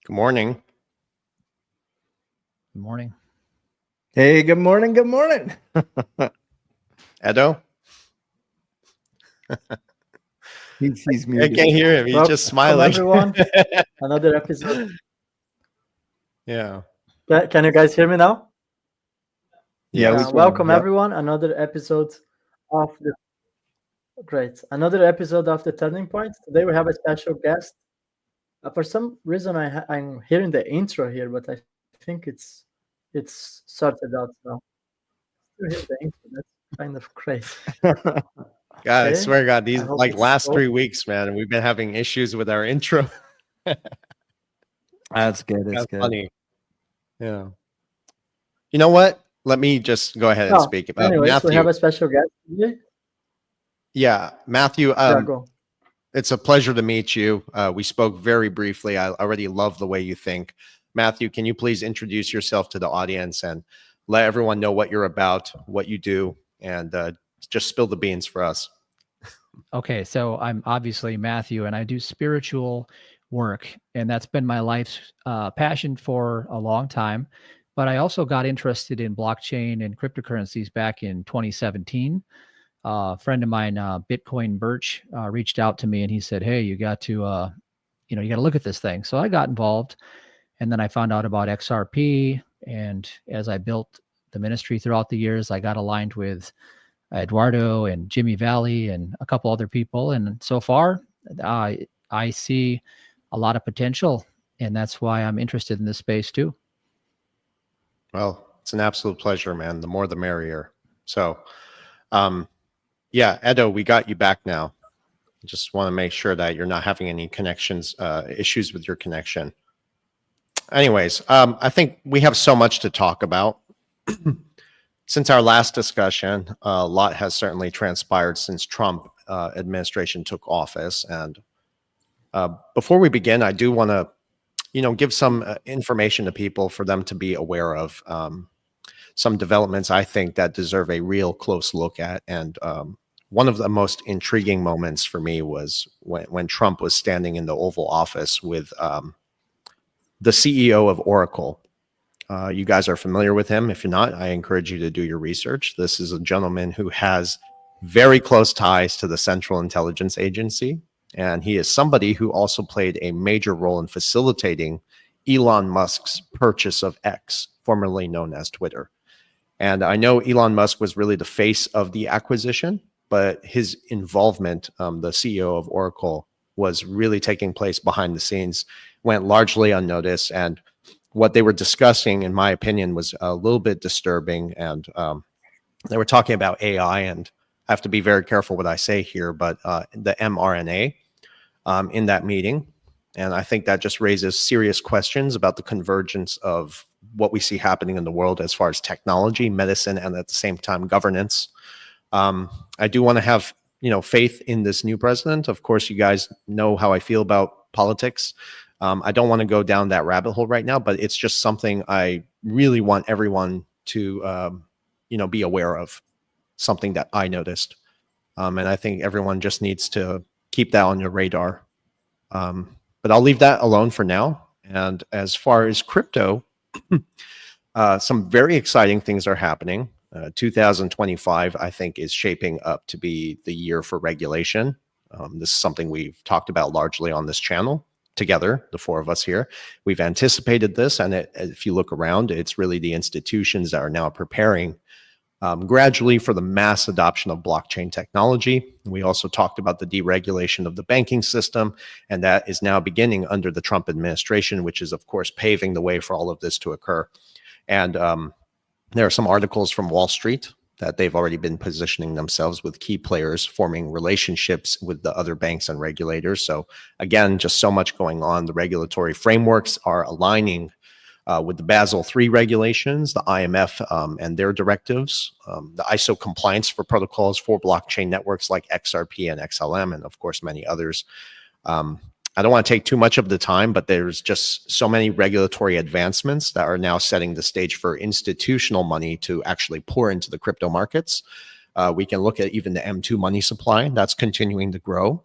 Good morning. Good morning. Hey, good morning. Good morning. Edo? He's I muted. can't hear him. He's just smiling. Welcome, everyone. Another episode. Yeah. Can you guys hear me now? Yeah, we can. Welcome, Yep. everyone. Another episode of the Turning Point. Today we have a special guest. For some reason, I'm hearing the intro here, but I think it's sorted out now. Still hear the intro. That's kind of crazy. God, I Okay. swear to God, these I hope like it's last so- 3 weeks, man, we've been having issues with our intro. That's good. That's That's good. funny. Yeah. You know what? Let me just go ahead and Oh, speak. anyways, Matthew. we have a special guest today. Yeah, Matthew. Go. It's a pleasure to meet you. We spoke very briefly. I already love the way you think. Matthew, can you please introduce yourself to the audience and let everyone know what you're about, what you do, and just spill the beans for us. Okay, so I'm obviously Matthew, and I do spiritual work, and that's been my life's passion for a long time. But I also got interested in blockchain and cryptocurrencies back in 2017. A friend of mine, Bitcoin Birch, reached out to me, and he said, "Hey, you got to, you got to look at this thing." So I got involved, and then I found out about XRP. And as I built the ministry throughout the years, I got aligned with Eduardo and Jimmy Valley and a couple other people. And so far, I see a lot of potential, and that's why I'm interested in this space too. Well, it's an absolute pleasure, man. The more, the merrier. So, yeah, Edo, we got you back now. Just want to make sure that you're not having any connections, issues with your connection. Anyways, I think we have so much to talk about. Since our last discussion, a lot has certainly transpired since Trump administration took office. And before we begin, I do want to, give some information to people for them to be aware of some developments I think that deserve a real close look at. And one of the most intriguing moments for me was when Trump was standing in the Oval Office with the CEO of Oracle. You guys are familiar with him. If you're not, I encourage you to do your research. This is a gentleman who has very close ties to the Central Intelligence Agency. And he is somebody who also played a major role in facilitating Elon Musk's purchase of X, formerly known as Twitter. And I know Elon Musk was really the face of the acquisition, but his involvement, the CEO of Oracle, was really taking place behind the scenes, went largely unnoticed. And what they were discussing, in my opinion, was a little bit disturbing. And they were talking about AI, and I have to be very careful what I say here, but the mRNA in that meeting. And I think that just raises serious questions about the convergence of what we see happening in the world as far as technology, medicine, and at the same time, governance. I do want to have, faith in this new president. Of course, you guys know how I feel about politics. I don't want to go down that rabbit hole right now, but it's just something I really want everyone to, be aware of, something that I noticed. And I think everyone just needs to keep that on your radar. But I'll leave that alone for now. And as far as crypto, some very exciting things are happening. 2025, I think, is shaping up to be the year for regulation. This is something we've talked about largely on this channel together, the four of us here. We've anticipated this, and if you look around, it's really the institutions that are now preparing gradually for the mass adoption of blockchain technology. We also talked about the deregulation of the banking system, and that is now beginning under the Trump administration, which is, of course, paving the way for all of this to occur. And there are some articles from Wall Street that they've already been positioning themselves with key players, forming relationships with the other banks and regulators. So again, just so much going on. The regulatory frameworks are aligning with the Basel III regulations, the IMF and their directives, the ISO compliance for protocols for blockchain networks like XRP and XLM, and of course, many others. I don't want to take too much of the time, but there's just so many regulatory advancements that are now setting the stage for institutional money to actually pour into the crypto markets. We can look at even the M2 money supply that's continuing to grow.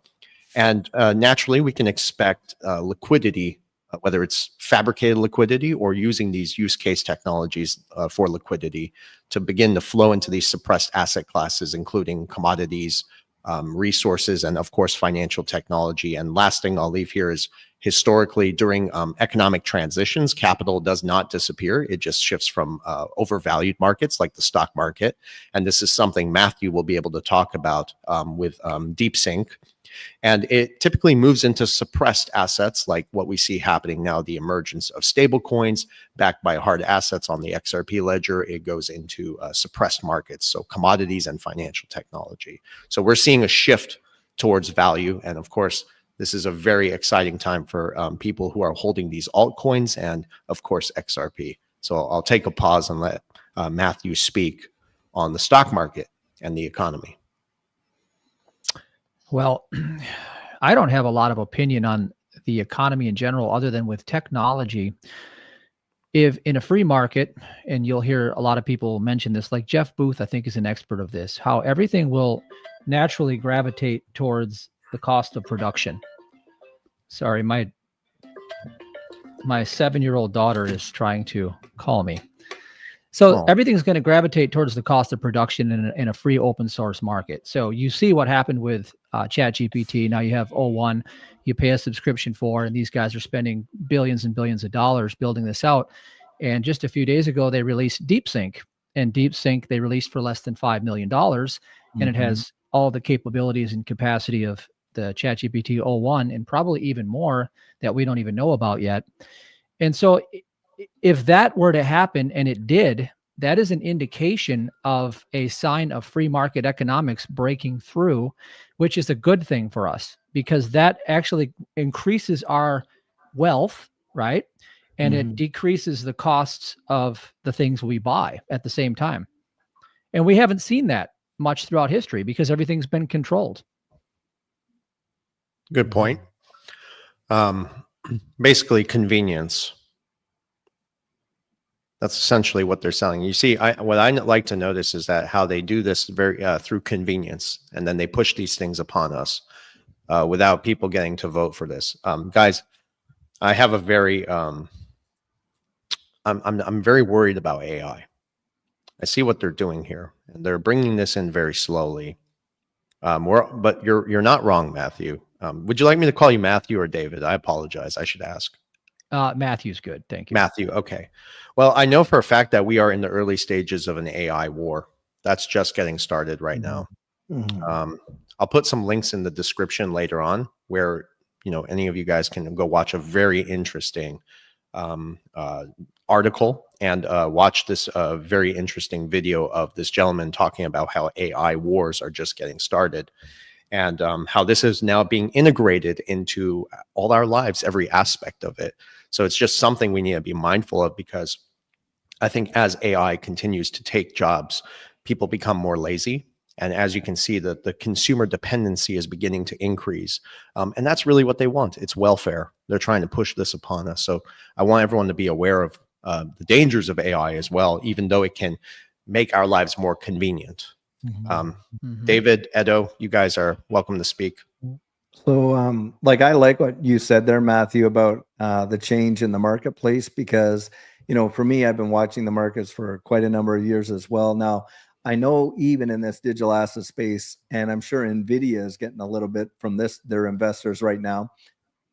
And naturally, we can expect liquidity whether it's fabricated liquidity or using these use case technologies for liquidity to begin to flow into these suppressed asset classes, including commodities, resources, and of course, financial technology. And last thing I'll leave here is historically during economic transitions, capital does not disappear. It just shifts from overvalued markets like the stock market. And this is something Matthew will be able to talk about with DeepSync. And it typically moves into suppressed assets like what we see happening now, the emergence of stable coins backed by hard assets on the XRP ledger. It goes into suppressed markets, so commodities and financial technology. So we're seeing a shift towards value. And of course, this is a very exciting time for people who are holding these altcoins and of course, XRP. So I'll take a pause and let Matthew speak on the stock market and the economy. Well, I don't have a lot of opinion on the economy in general, other than with technology. If in a free market, and you'll hear a lot of people mention this, like Jeff Booth, I think is an expert of this, how everything will naturally gravitate towards the cost of production. Sorry, my 7-year-old daughter is trying to call me. So everything's going to gravitate towards the cost of production in a free open source market. So you see what happened with ChatGPT. Now you have O1, you pay a subscription for, and these guys are spending billions and billions of dollars building this out. And just a few days ago, they released DeepSync. And DeepSync they released for less than $5 million. And it has all the capabilities and capacity of the ChatGPT O1 and probably even more that we don't even know about yet. And so if that were to happen, and it did, that is an indication of a sign of free market economics breaking through, which is a good thing for us because that actually increases our wealth, right? And it decreases the costs of the things we buy at the same time. And we haven't seen that much throughout history because everything's been controlled. Good point. Basically, convenience. That's essentially what they're selling. You see, what I like to notice is that how they do this very through convenience, and then they push these things upon us without people getting to vote for this. Guys, I have a very, I'm very worried about AI. I see what they're doing here, and they're bringing this in very slowly. But you're not wrong, Matthew. Would you like me to call you Matthew or David? I apologize. I should ask. Matthew's good. Thank you. Matthew. Okay. Well, I know for a fact that we are in the early stages of an AI war. That's just getting started right now. I'll put some links in the description later on where, any of you guys can go watch a very interesting article and watch this very interesting video of this gentleman talking about how AI wars are just getting started. And how this is now being integrated into all our lives, every aspect of it. So it's just something we need to be mindful of because I think as AI continues to take jobs, people become more lazy. And as you can see, the consumer dependency is beginning to increase. And that's really what they want. It's welfare. They're trying to push this upon us. So I want everyone to be aware of the dangers of AI as well, even though it can make our lives more convenient. David, Edo, you guys are welcome to speak. So, I like what you said there, Matthew, about the change in the marketplace, because, for me, I've been watching the markets for quite a number of years as well. Now, I know even in this digital asset space, and I'm sure NVIDIA is getting a little bit from their investors right now.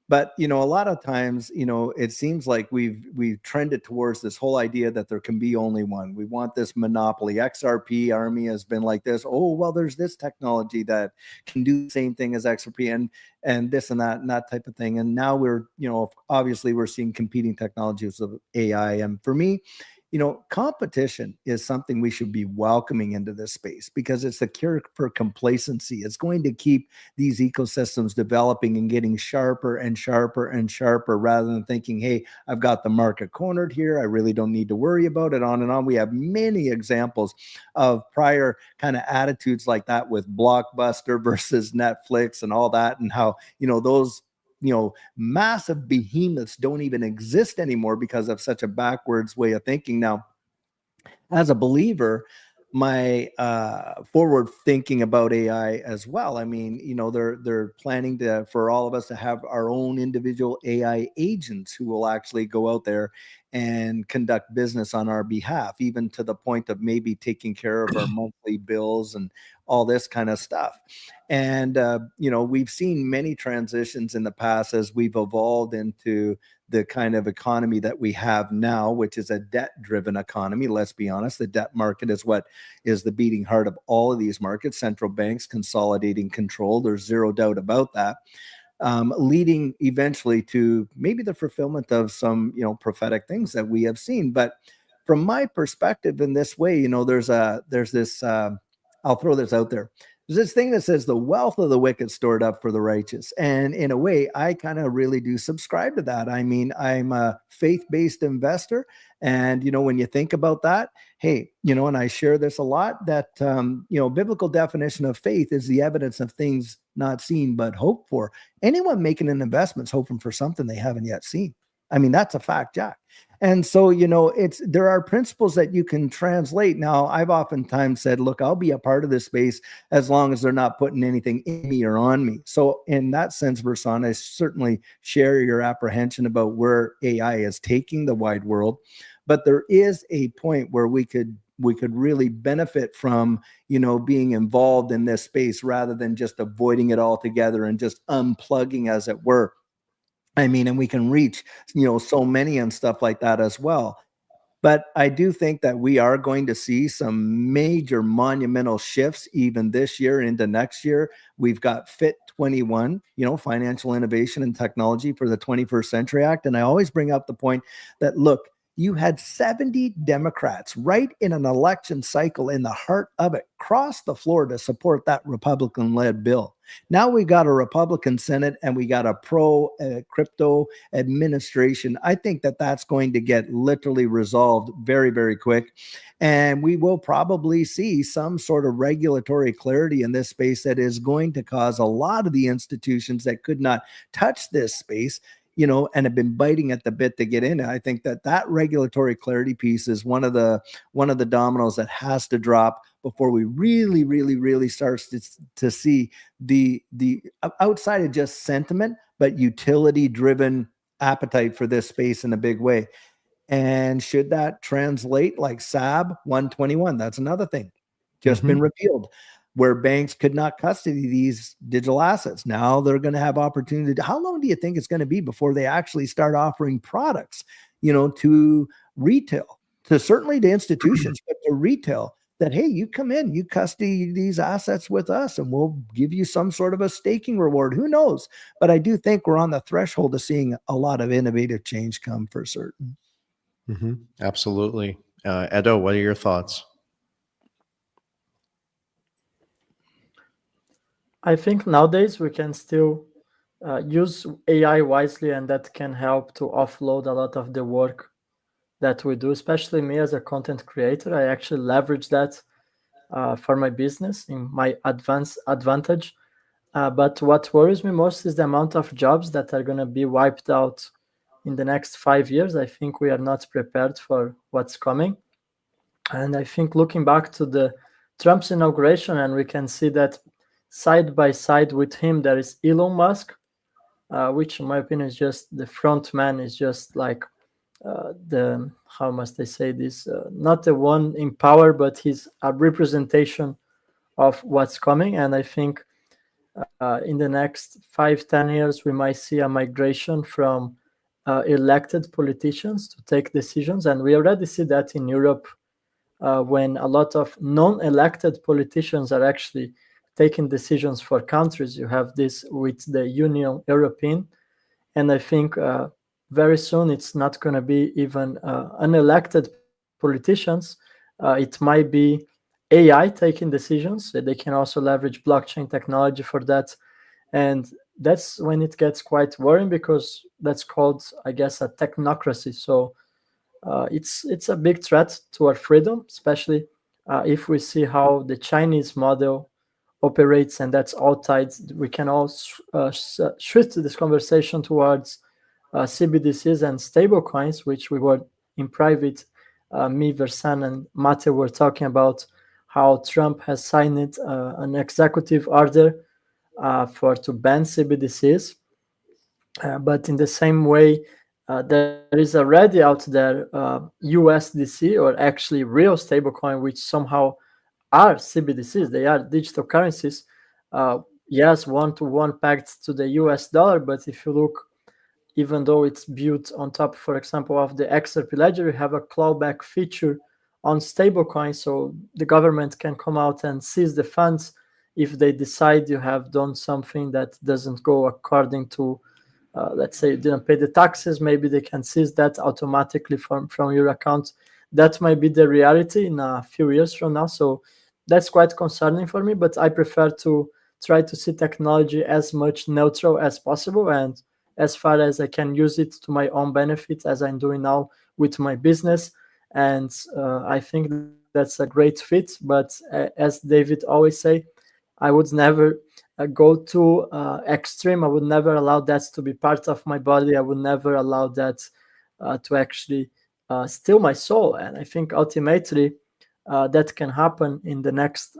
But, a lot of times, it seems like we've trended towards this whole idea that there can be only one. We want this monopoly. XRP Army has been like this. Oh, well, there's this technology that can do the same thing as XRP and this and that type of thing. And now we're, obviously we're seeing competing technologies of AI. And for me, competition is something we should be welcoming into this space because it's a cure for complacency. It's going to keep these ecosystems developing and getting sharper and sharper and sharper rather than thinking, hey, I've got the market cornered here. I really don't need to worry about it, on and on. We have many examples of prior kind of attitudes like that with Blockbuster versus Netflix and all that, and how, those massive behemoths don't even exist anymore because of such a backwards way of thinking. Now, as a believer, forward thinking about AI as well. I mean, you know, they're planning for all of us to have our own individual AI agents who will actually go out there and conduct business on our behalf, even to the point of maybe taking care of our monthly bills and all this kind of stuff. And you know, we've seen many transitions in the past as we've evolved into the kind of economy that we have now, which is a debt-driven economy. Let's be honest, the debt market is what is the beating heart of all of these markets. Central banks consolidating control. There's zero doubt about that. Leading eventually to maybe the fulfillment of some, you know, prophetic things that we have seen. But from my perspective in this way, you know, there's this, I'll throw this out there. There's this thing that says the wealth of the wicked stored up for the righteous. And in a way, I kind of really do subscribe to that. I mean, I'm a faith-based investor. And, you know, when you think about that, hey, you know, and I share this a lot, that, you know, biblical definition of faith is the evidence of things not seen, but hoped for. Anyone making an investment is hoping for something they haven't yet seen. I mean, that's a fact, Jack. And so, you know, there are principles that you can translate. Now, I've oftentimes said, look, I'll be a part of this space as long as they're not putting anything in me or on me. So in that sense, Versan, I certainly share your apprehension about where AI is taking the wide world. But there is a point where we could really benefit from, you know, being involved in this space rather than just avoiding it altogether and just unplugging, as it were. I mean, and we can reach, you know, so many and stuff like that as well. But I do think that we are going to see some major monumental shifts even this year into next year. We've got FIT 21, you know, Financial Innovation and Technology for the 21st Century Act. And I always bring up the point that, look, you had 70 Democrats right in an election cycle in the heart of it cross the floor to support that Republican-led bill. Now we got a Republican Senate and we got a pro-crypto administration. I think that that's going to get literally resolved very, very quick. And we will probably see some sort of regulatory clarity in this space that is going to cause a lot of the institutions that could not touch this space, you know, and have been biting at the bit to get in. I think that regulatory clarity piece is one of the dominoes that has to drop before we really start to see the outside of just sentiment, but utility driven appetite for this space in a big way. And should that translate like SAB 121? That's another thing just been repealed, where banks could not custody these digital assets. Now they're going to have opportunity. How long do you think it's going to be before they actually start offering products, you know, to retail, to certainly to institutions, but to retail, that, hey, you come in, you custody these assets with us and we'll give you some sort of a staking reward. Who knows? But I do think we're on the threshold of seeing a lot of innovative change come for certain. Absolutely. Edo, what are your thoughts? I think nowadays we can still use AI wisely, and that can help to offload a lot of the work that we do, especially me as a content creator. I actually leverage that for my business in my advantage. But what worries me most is the amount of jobs that are going to be wiped out in the next 5 years. I think we are not prepared for what's coming. And I think looking back to the Trump's inauguration, and we can see that side by side with him, there is Elon Musk, which in my opinion is just the front man, is just like how must I say this? Not the one in power, but he's a representation of what's coming. And I think in the next 5-10 years, we might see a migration from elected politicians to take decisions. And we already see that in Europe when a lot of non-elected politicians are actually taking decisions for countries. You have this with the Union European. And I think very soon it's not going to be even unelected politicians. It might be AI taking decisions. They can also leverage blockchain technology for that. And that's when it gets quite worrying, because that's called, I guess, a technocracy. So it's a big threat to our freedom, especially if we see how the Chinese model operates, and that's all tied. We can all shift this conversation towards CBDCs and stable coins, which we were in private, me, Versan, and Mate were talking about how Trump has signed an executive order to ban CBDCs. But in the same way, there is already out there USDC, or actually real stablecoin, which somehow are CBDCs. They are digital currencies. Yes, one-to-one pegged to the US dollar, but if you look, even though it's built on top, for example, of the XRP ledger, you have a clawback feature on stablecoin, so the government can come out and seize the funds if they decide you have done something that doesn't go according to, let's say you didn't pay the taxes, maybe they can seize that automatically from your account. That might be the reality in a few years from now. So that's quite concerning for me, but I prefer to try to see technology as much neutral as possible, and as far as I can use it to my own benefit, as I'm doing now with my business. And I think that's a great fit. But as David always say, I would never go too extreme. I would never allow that to be part of my body. I would never allow that to actually steal my soul. And I think ultimately that can happen in the next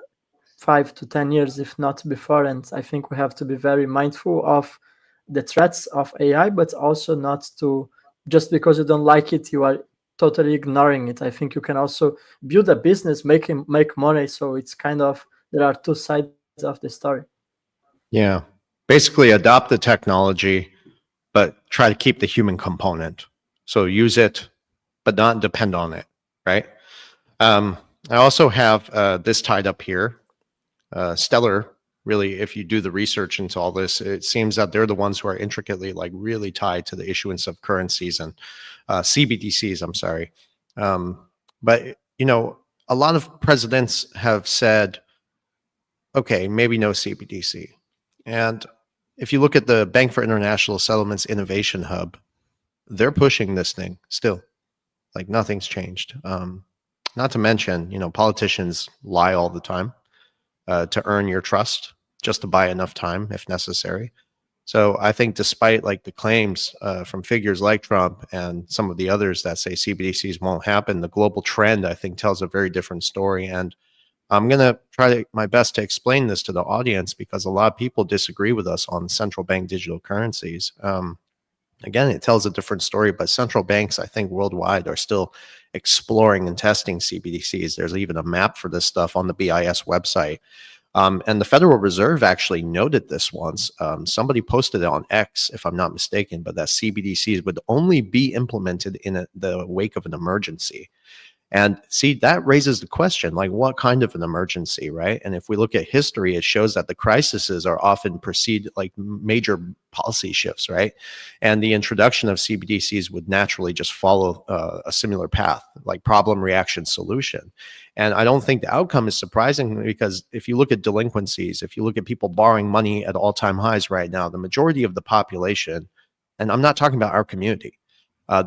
5 to 10 years, if not before. And I think we have to be very mindful of the threats of AI, but also not to, just because you don't like it, you are totally ignoring it. I think you can also build a business, make money. So it's kind of, there are two sides of the story. Yeah. Basically adopt the technology, but try to keep the human component. So use it, but not depend on it, right? I also have this tied up here. Stellar, really, if you do the research into all this, it seems that they're the ones who are intricately, like, really tied to the issuance of currencies and CBDCs, I'm sorry. But, you know, a lot of presidents have said, okay, maybe no CBDC. And if you look at the Bank for International Settlements Innovation Hub, they're pushing this thing still. Like, nothing's changed. Not to mention, you know, politicians lie all the time to earn your trust, just to buy enough time if necessary. So I think despite like the claims from figures like Trump and some of the others that say CBDCs won't happen, the global trend, I think, tells a very different story. And I'm going to try my best to explain this to the audience, because a lot of people disagree with us on central bank digital currencies. Again, it tells a different story, but central banks, I think, worldwide are still exploring and testing CBDCs. There's even a map for this stuff on the BIS website. And the Federal Reserve actually noted this once. Somebody posted it on X, if I'm not mistaken, but that CBDCs would only be implemented in the wake of an emergency. And see, that raises the question, like, what kind of an emergency, right? And if we look at history, it shows that the crises are often precede like major policy shifts, right? And the introduction of CBDCs would naturally just follow a similar path, like problem, reaction, solution. And I don't think the outcome is surprising, because if you look at delinquencies, if you look at people borrowing money at all-time highs right now, the majority of the population, and I'm not talking about our community,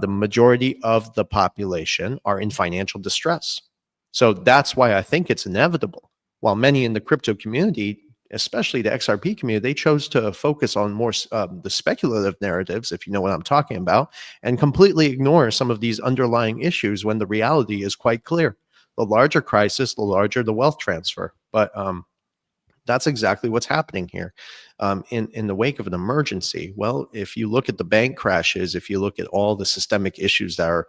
the majority of the population are in financial distress. So that's why I think it's inevitable. While many in the crypto community, especially the XRP community, they chose to focus on more the speculative narratives, if you know what I'm talking about, and completely ignore some of these underlying issues when the reality is quite clear. The larger crisis, the larger the wealth transfer. But that's exactly what's happening here. In the wake of an emergency, well, if you look at the bank crashes, if you look at all the systemic issues that are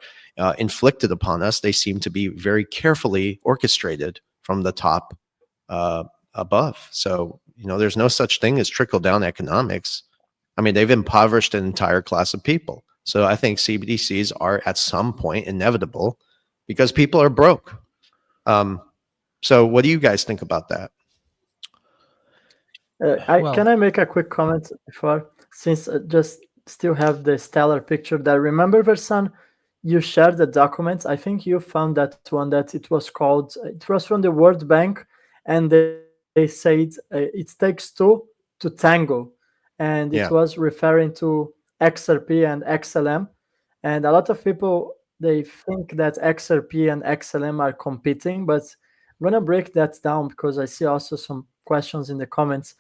inflicted upon us, they seem to be very carefully orchestrated from the top above. So, you know, there's no such thing as trickle-down economics. I mean, they've impoverished an entire class of people. So I think CBDCs are at some point inevitable because people are broke. So what do you guys think about that? Can I make a quick comment before, since I just still have the Stellar picture there? Remember, Versan, you shared the documents. I think you found that one that it was called, it was from the World Bank, and they said it takes two to tango. And it was referring to XRP and XLM. And a lot of people, they think that XRP and XLM are competing, but I'm going to break that down because I see also some questions in the comments.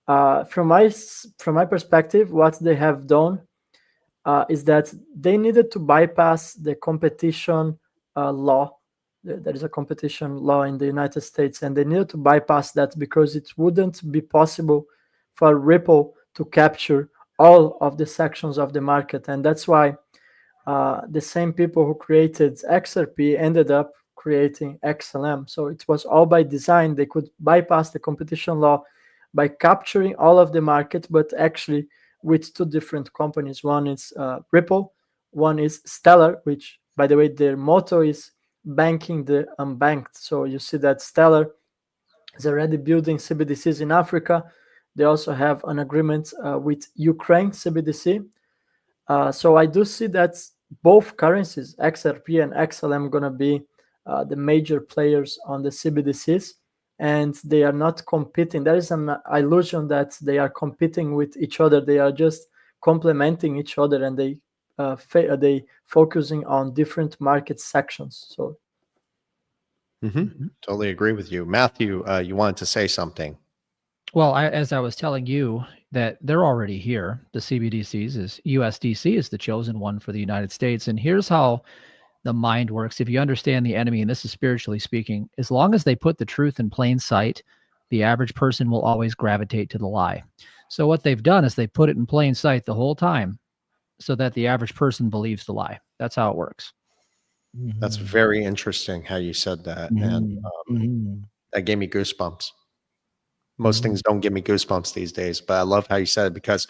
From my perspective, what they have done is that they needed to bypass the competition law There is a competition law in the United States, and they needed to bypass that because it wouldn't be possible for Ripple to capture all of the sections of the market. And that's why the same people who created XRP ended up creating XLM. So it was all by design. They could bypass the competition law by capturing all of the market, but actually with two different companies. One is Ripple, one is Stellar, which, by the way, their motto is banking the unbanked. So you see that Stellar is already building CBDCs in Africa. They also have an agreement with Ukraine CBDC. So I do see that both currencies, XRP and XLM, going to be the major players on the CBDCs, and they are not competing. There is an illusion that they are competing with each other. They are just complementing each other, and they focusing on different market sections. So Totally agree with you. Matthew, you wanted to say something. Well, as I was telling you, that they're already here. The CBDCs is USDC is the chosen one for the United States. And here's how the mind works. If you understand the enemy, and this is spiritually speaking, as long as they put the truth in plain sight, the average person will always gravitate to the lie. So what they've done is they put it in plain sight the whole time so that the average person believes the lie. That's how it works. That's very interesting how you said that. And that gave me goosebumps. Most things don't give me goosebumps these days, but I love how you said it because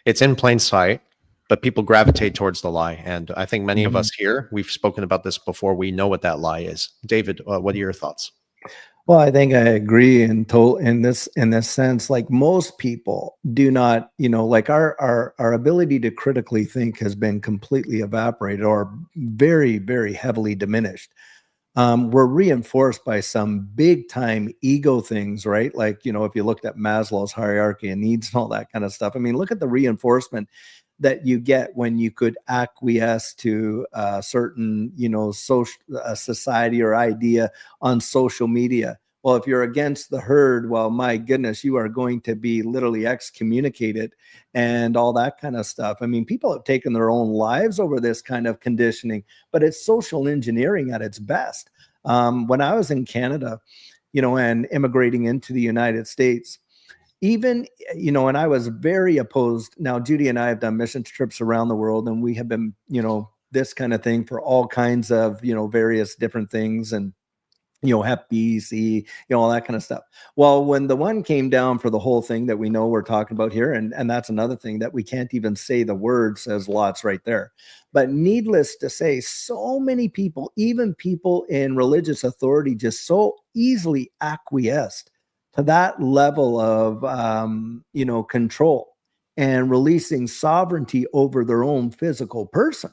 it's in plain sight, but people gravitate towards the lie. And I think many of us here, we've spoken about this before. We know what that lie is. David, what are your thoughts? Well, I think I agree in this sense. Like most people do not, like our ability to critically think has been completely evaporated or very, very heavily diminished. We're reinforced by some big time ego things, right? Like, if you looked at Maslow's hierarchy of needs and all that kind of stuff. I mean, look at the reinforcement that you get when you could acquiesce to a certain, social society or idea on social media. Well, if you're against the herd, well, my goodness, you are going to be literally excommunicated and all that kind of stuff. I mean, people have taken their own lives over this kind of conditioning, but it's social engineering at its best. When I was in Canada, and immigrating into the United States, even, and I was very opposed. Now, Judy and I have done mission trips around the world, and we have been, this kind of thing for all kinds of, various different things. And Hep B, C, all that kind of stuff. Well, when the one came down for the whole thing that we know we're talking about here, and that's another thing that we can't even say the word, says lots right there. But needless to say, so many people, even people in religious authority, just so easily acquiesced to that level of, control and releasing sovereignty over their own physical person,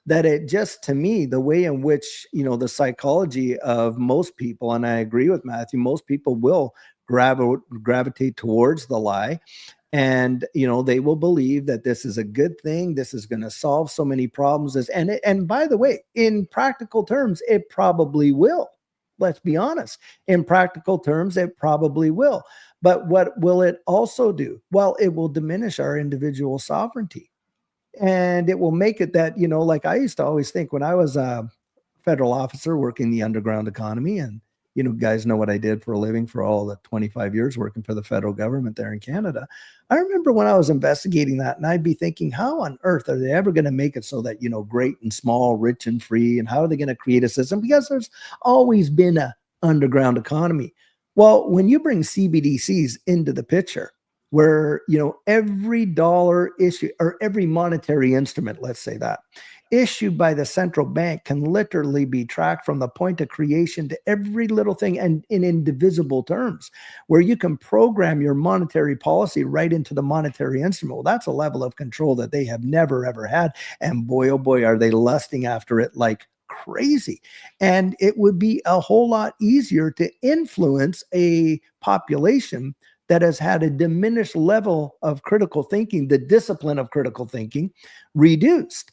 that it just, to me, the way in which, the psychology of most people, and I agree with Matthew, most people will gravitate towards the lie. And, they will believe that this is a good thing. This is going to solve so many problems. And by the way, in practical terms, it probably will. Let's be honest. In practical terms, it probably will. But what will it also do? Well, it will diminish our individual sovereignty. And it will make it that, like I used to always think when I was a federal officer working the underground economy, and, guys know what I did for a living for all the 25 years working for the federal government there in Canada. I remember when I was investigating that, and I'd be thinking, how on earth are they ever going to make it so that, great and small, rich and free, and how are they going to create a system? Because there's always been a underground economy. Well, when you bring CBDCs into the picture, where, every dollar issue or every monetary instrument, let's say that, issued by the central bank can literally be tracked from the point of creation to every little thing and in indivisible terms, where you can program your monetary policy right into the monetary instrument. Well, that's a level of control that they have never, ever had. And boy, oh boy, are they lusting after it like crazy. And it would be a whole lot easier to influence a population that has had a diminished level of critical thinking, the discipline of critical thinking reduced.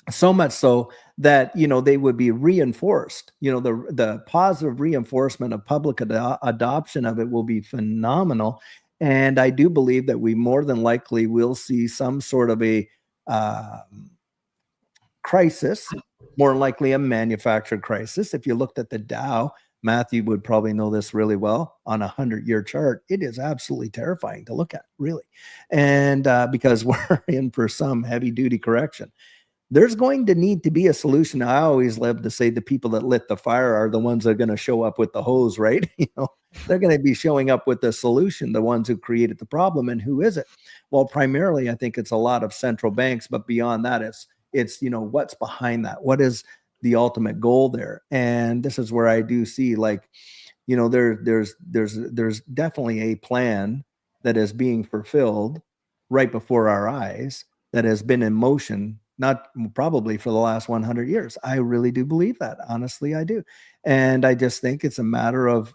So much so that, they would be reinforced. The positive reinforcement of public adoption of it will be phenomenal. And I do believe that we more than likely will see some sort of a crisis more likely a manufactured crisis. If you looked at the Dow, Matthew would probably know this really well, on a 100-year chart, it is absolutely terrifying to look at, really. And because we're in for some heavy duty correction. There's going to need to be a solution. I always love to say the people that lit the fire are the ones that are going to show up with the hose, right? They're going to be showing up with the solution, the ones who created the problem. And who is it? Well, primarily, I think it's a lot of central banks, but beyond that, it's what's behind that? What is the ultimate goal there? And this is where I do see, like, there's definitely a plan that is being fulfilled right before our eyes, that has been in motion, not probably for the last 100 years. I really do believe that. Honestly, I do. And I just think it's a matter of,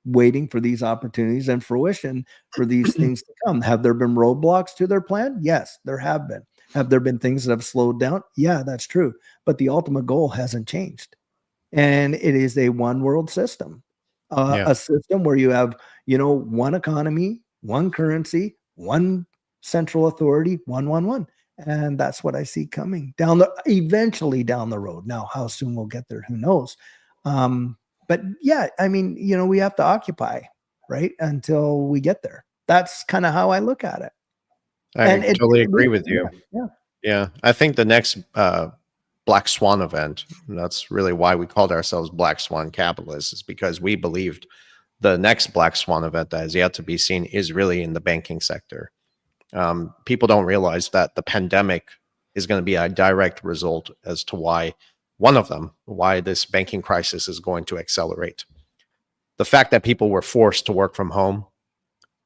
waiting for these opportunities and fruition for these things to come. Have there been roadblocks to their plan? Yes, there have been. Have there been things that have slowed down? Yeah, that's true. But the ultimate goal hasn't changed. And it is a one world system, a system where you have, one economy, one currency, one central authority, one. And that's what I see coming eventually down the road. Now, how soon we'll get there, who knows? But yeah, I mean, we have to occupy, right, until we get there. That's kind of how I look at it. I totally agree with you. Yeah. Yeah. I think the next Black Swan event, that's really why we called ourselves Black Swan Capitalists, is because we believed the next Black Swan event that is yet to be seen is really in the banking sector. People don't realize that the pandemic is going to be a direct result as to why this banking crisis is going to accelerate. The fact that people were forced to work from home,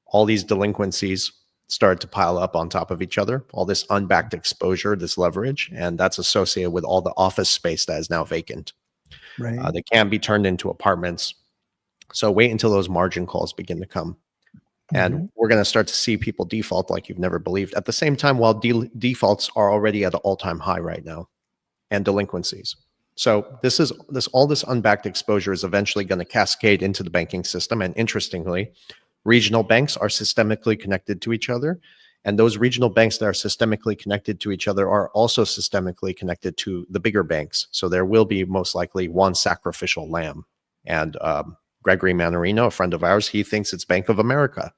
all these delinquencies started to pile up on top of each other, all this unbacked exposure, this leverage, and that's associated with all the office space that is now vacant. Right. They can't be turned into apartments. So wait until those margin calls begin to come. And we're going to start to see people default like you've never believed. At the same time, while defaults are already at an all-time high right now, and delinquencies. So all this unbacked exposure is eventually going to cascade into the banking system. And interestingly, regional banks are systemically connected to each other. And those regional banks that are systemically connected to each other are also systemically connected to the bigger banks. So there will be most likely one sacrificial lamb. And Gregory Mannarino, a friend of ours, he thinks it's Bank of America.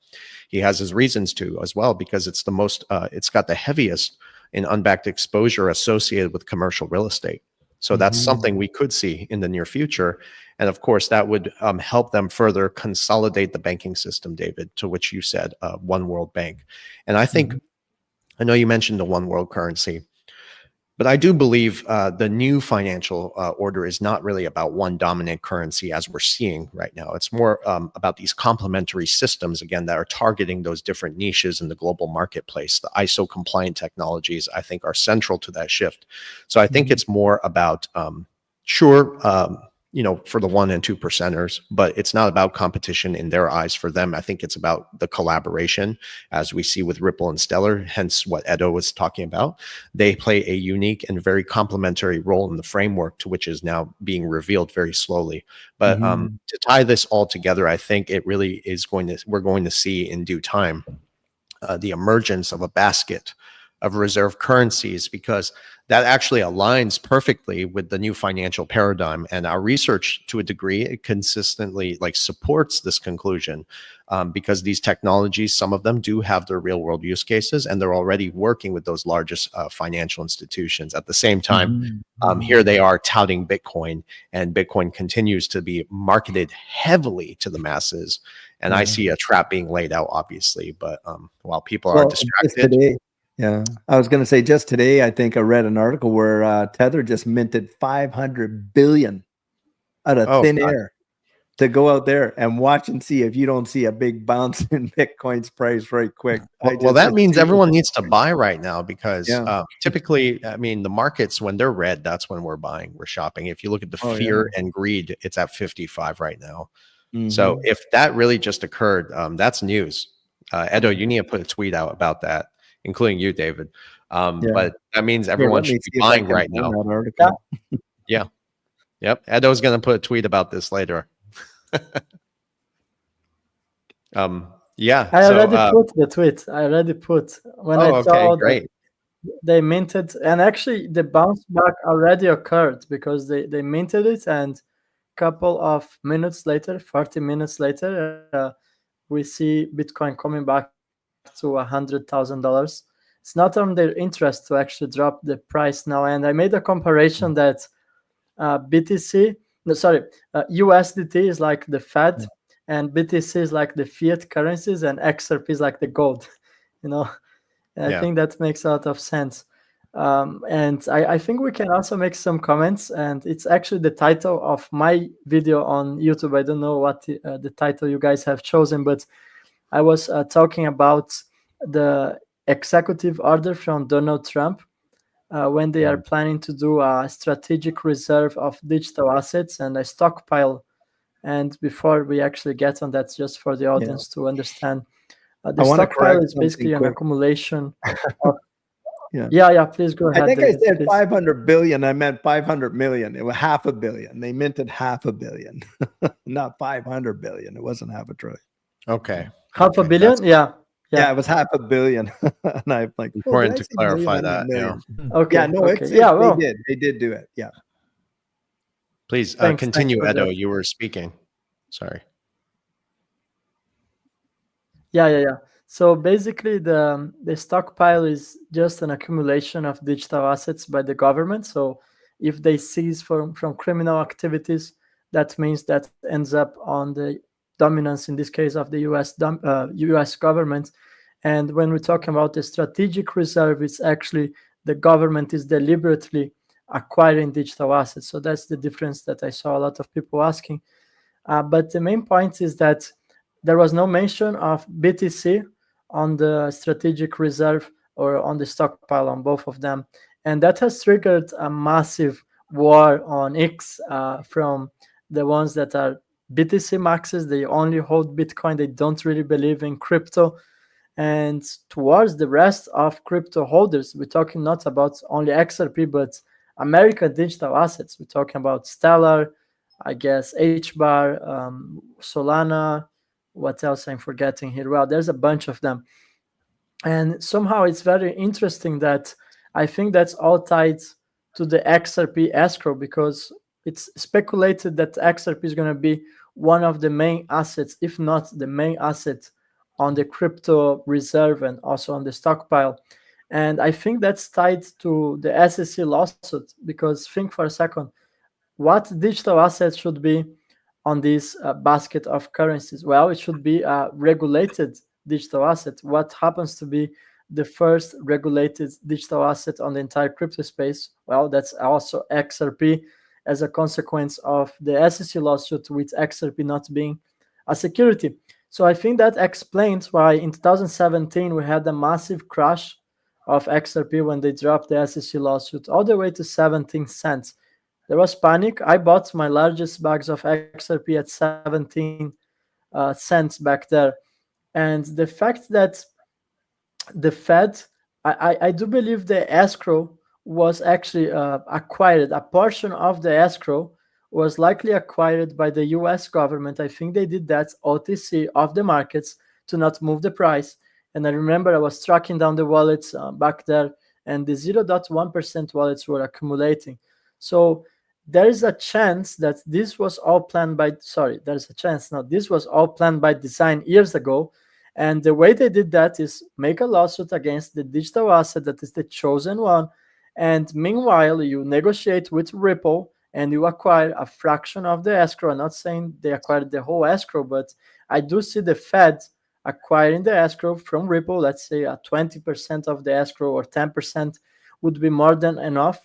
He has his reasons to as well, because it's the most, it's got the heaviest in unbacked exposure associated with commercial real estate. So that's something we could see in the near future. And of course, that would help them further consolidate the banking system, David, to which you said one world bank. And I think, I know you mentioned the one world currency, but I do believe the new financial order is not really about one dominant currency as we're seeing right now. It's more about these complementary systems, again, that are targeting those different niches in the global marketplace. The ISO compliant technologies, I think, are central to that shift. So I think it's more about, for the 1% and 2%ers, but it's not about competition in their eyes for them. I think it's about the collaboration, as we see with Ripple and Stellar, hence what Edo was talking about. They play a unique and very complementary role in the framework, to which is now being revealed very slowly. But to tie this all together, I think it really is we're going to see in due time the emergence of a basket of reserve currencies, because that actually aligns perfectly with the new financial paradigm. And our research, to a degree, it consistently supports this conclusion, because these technologies, some of them do have their real world use cases, and they're already working with those largest financial institutions. At the same time, here they are touting Bitcoin, and Bitcoin continues to be marketed heavily to the masses. And I see a trap being laid out, obviously, but while people are distracted. Yeah, I was going to say, just today, I think I read an article where Tether just minted 500 billion out of thin air to go out there and watch and see if you don't see a big bounce in Bitcoin's price right quick. Well, that means everyone needs to buy right now, because typically, I mean, the markets, when they're red, that's when we're buying, we're shopping. If you look at the fear and greed, it's at 55 right now. So if that really just occurred, that's news. Edo, you need to put a tweet out about that, including you, David. But that means everyone should be buying right now. Yeah. Yep. Edo's going to put a tweet about this later. I already put the tweet. I already put when I saw great. they minted, and actually the bounce back already occurred because they minted it, and couple of minutes later, 40 minutes later, we see Bitcoin coming back to $100,000. It's not on their interest to actually drop the price now. And I made a comparison that USDT is like the Fed, and BTC is like the fiat currencies, and XRP is like the gold. You know, and I think that makes a lot of sense. And I think we can also make some comments, and it's actually the title of my video on YouTube. I don't know what the title you guys have chosen, but I was talking about the executive order from Donald Trump when they are planning to do a strategic reserve of digital assets and a stockpile. And before we actually get on that, just for the audience to understand, the stockpile is basically an accumulation of Yeah, please go ahead. I think David, I said please. 500 billion. I meant 500 million. It was $500 million. They minted $500 million, not 500 billion. It wasn't $500 billion. Okay. $500 million? Yeah, it was $500 million. And I'm like, important to clarify that. Yeah. Okay. Yeah, no, okay. Yeah, well, they did do it. Yeah. Please Thanks continue, for Edo. that. You were speaking. Sorry. Yeah. So basically, the stockpile is just an accumulation of digital assets by the government. So if they seize from criminal activities, that means that ends up on the dominance, in this case, of the US government. And when we're talking about the strategic reserve, it's actually the government is deliberately acquiring digital assets. So that's the difference that I saw a lot of people asking. But the main point is that there was no mention of BTC on the strategic reserve or on the stockpile, on both of them. And that has triggered a massive war on X from the ones that are BTC maxes. They only hold Bitcoin. They don't really believe in crypto. And towards the rest of crypto holders, we're talking not about only XRP, but American digital assets. We're talking about Stellar, I guess, HBAR, Solana. What else I'm forgetting here? Well, there's a bunch of them. And somehow it's very interesting that I think that's all tied to the XRP Escrow, because it's speculated that XRP is going to be one of the main assets, if not the main asset, on the crypto reserve and also on the stockpile. And I think that's tied to the SEC lawsuit, because think for a second, what digital assets should be on this basket of currencies? Well, it should be a regulated digital asset. What happens to be the first regulated digital asset on the entire crypto space? Well, that's also XRP, as a consequence of the SEC lawsuit, with XRP not being a security. So I think that explains why in 2017 we had a massive crash of XRP when they dropped the SEC lawsuit all the way to 17 cents. There was panic. I bought my largest bags of XRP at 17 cents back there. And the fact that the Fed, I do believe the escrow was actually acquired. A portion of the escrow was likely acquired by the US government. I think they did that OTC off the markets to not move the price. And I remember I was tracking down the wallets back there, and the 0.1% wallets were accumulating. So there is a chance that this was all planned by, this was all planned by design years ago. And the way they did that is make a lawsuit against the digital asset that is the chosen one. And meanwhile, you negotiate with Ripple and you acquire a fraction of the escrow. I'm not saying they acquired the whole escrow, but I do see the Fed acquiring the escrow from Ripple. Let's say 20% of the escrow or 10% would be more than enough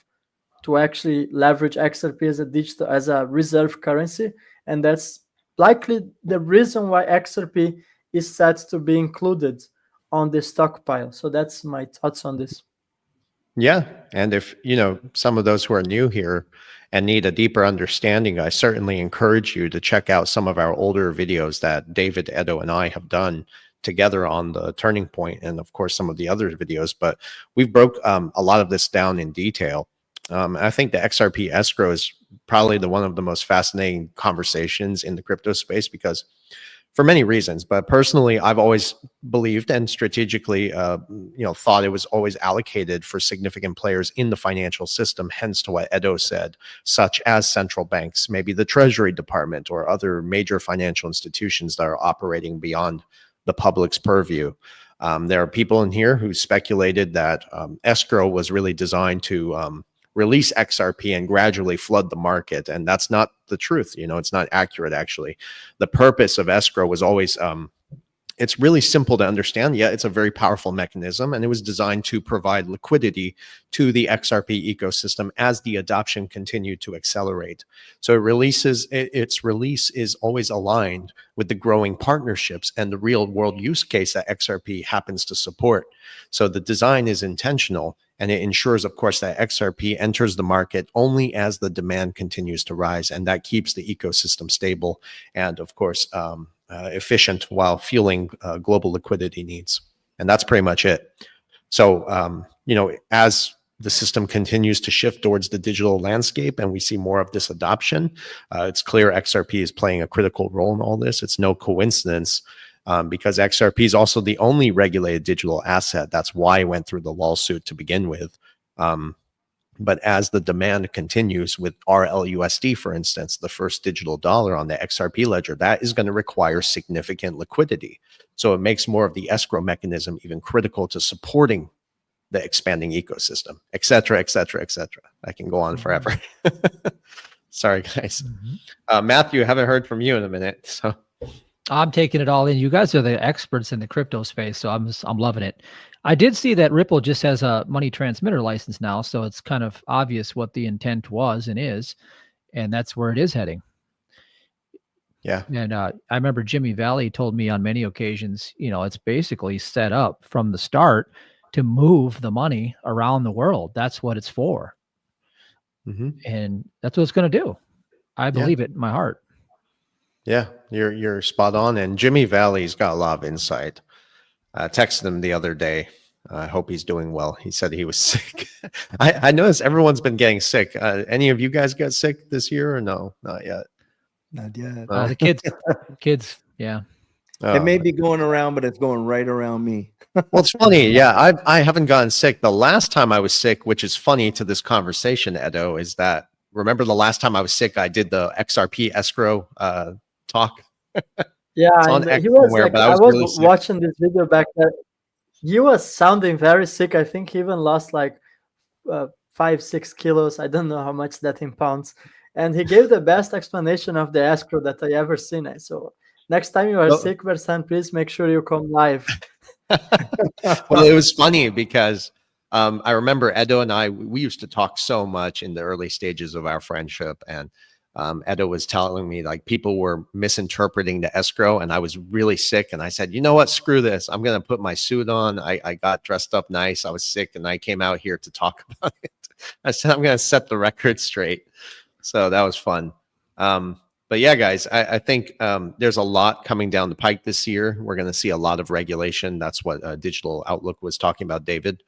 to actually leverage XRP as a reserve currency. And that's likely the reason why XRP is set to be included on the stockpile. So that's my thoughts on this. Yeah. And if, some of those who are new here and need a deeper understanding, I certainly encourage you to check out some of our older videos that David, Edo, and I have done together on the turning point, and of course some of the other videos. But we've broke a lot of this down in detail. I think the XRP escrow is probably one of the most fascinating conversations in the crypto space, because for many reasons. But personally, I've always believed and strategically, thought it was always allocated for significant players in the financial system, hence to what Edo said, such as central banks, maybe the Treasury Department or other major financial institutions that are operating beyond the public's purview. There are people in here who speculated that escrow was really designed to release XRP and gradually flood the market. And that's not the truth. It's not accurate, actually. The purpose of escrow was always, it's really simple to understand. Yeah, it's a very powerful mechanism, and it was designed to provide liquidity to the XRP ecosystem as the adoption continued to accelerate. So its release is always aligned with the growing partnerships and the real world use case that XRP happens to support. So the design is intentional, and it ensures, of course, that XRP enters the market only as the demand continues to rise, and that keeps the ecosystem stable and, of course, efficient while fueling global liquidity needs. And that's pretty much it. So, as the system continues to shift towards the digital landscape and we see more of this adoption, it's clear XRP is playing a critical role in all this. It's no coincidence. Because XRP is also the only regulated digital asset. That's why it went through the lawsuit to begin with. But as the demand continues with RLUSD, for instance, the first digital dollar on the XRP ledger, that is going to require significant liquidity. So it makes more of the escrow mechanism even critical to supporting the expanding ecosystem, et cetera, et cetera, et cetera. I can go on forever. Sorry, guys. Matthew, I haven't heard from you in a minute. So I'm taking it all in. You guys are the experts in the crypto space, so I'm loving it. I did see that Ripple just has a money transmitter license now, so it's kind of obvious what the intent was and is, and that's where it is heading. Yeah. And I remember Jimmy Valley told me on many occasions, it's basically set up from the start to move the money around the world. That's what it's for. And that's what it's going to do. I believe it in my heart. Yeah, you're spot on. And Jimmy Valley's got a lot of insight. I texted him the other day. I hope he's doing well. He said he was sick. I noticed everyone's been getting sick. Any of you guys got sick this year or no? Not yet. Not yet. Oh, the kids. Yeah. It may be going around, but it's going right around me. Well, it's funny. Yeah, I haven't gotten sick. The last time I was sick, which is funny to this conversation, Edo, is that remember the last time I was sick, I did the XRP Escrow talk. Yeah, and he was somewhere, like, but I was really sick. watching this video back then. He was sounding very sick. I think he even lost like 5-6 kilos. I don't know how much that in pounds. And he gave the best explanation of the escrow that I ever seen. So next time you are sick, Versan, please make sure you come live. Well, it was funny because I remember Edo and I, we used to talk so much in the early stages of our friendship, and Edo was telling me like people were misinterpreting the escrow, and I was really sick, and I said, you know what, screw this, I'm gonna put my suit on. I got dressed up nice. I was sick and I came out here to talk about it. I said I'm gonna set the record straight. So that was fun. But yeah, guys, I think there's a lot coming down the pike this year. We're going to see a lot of regulation. That's what Digital Outlook was talking about, David.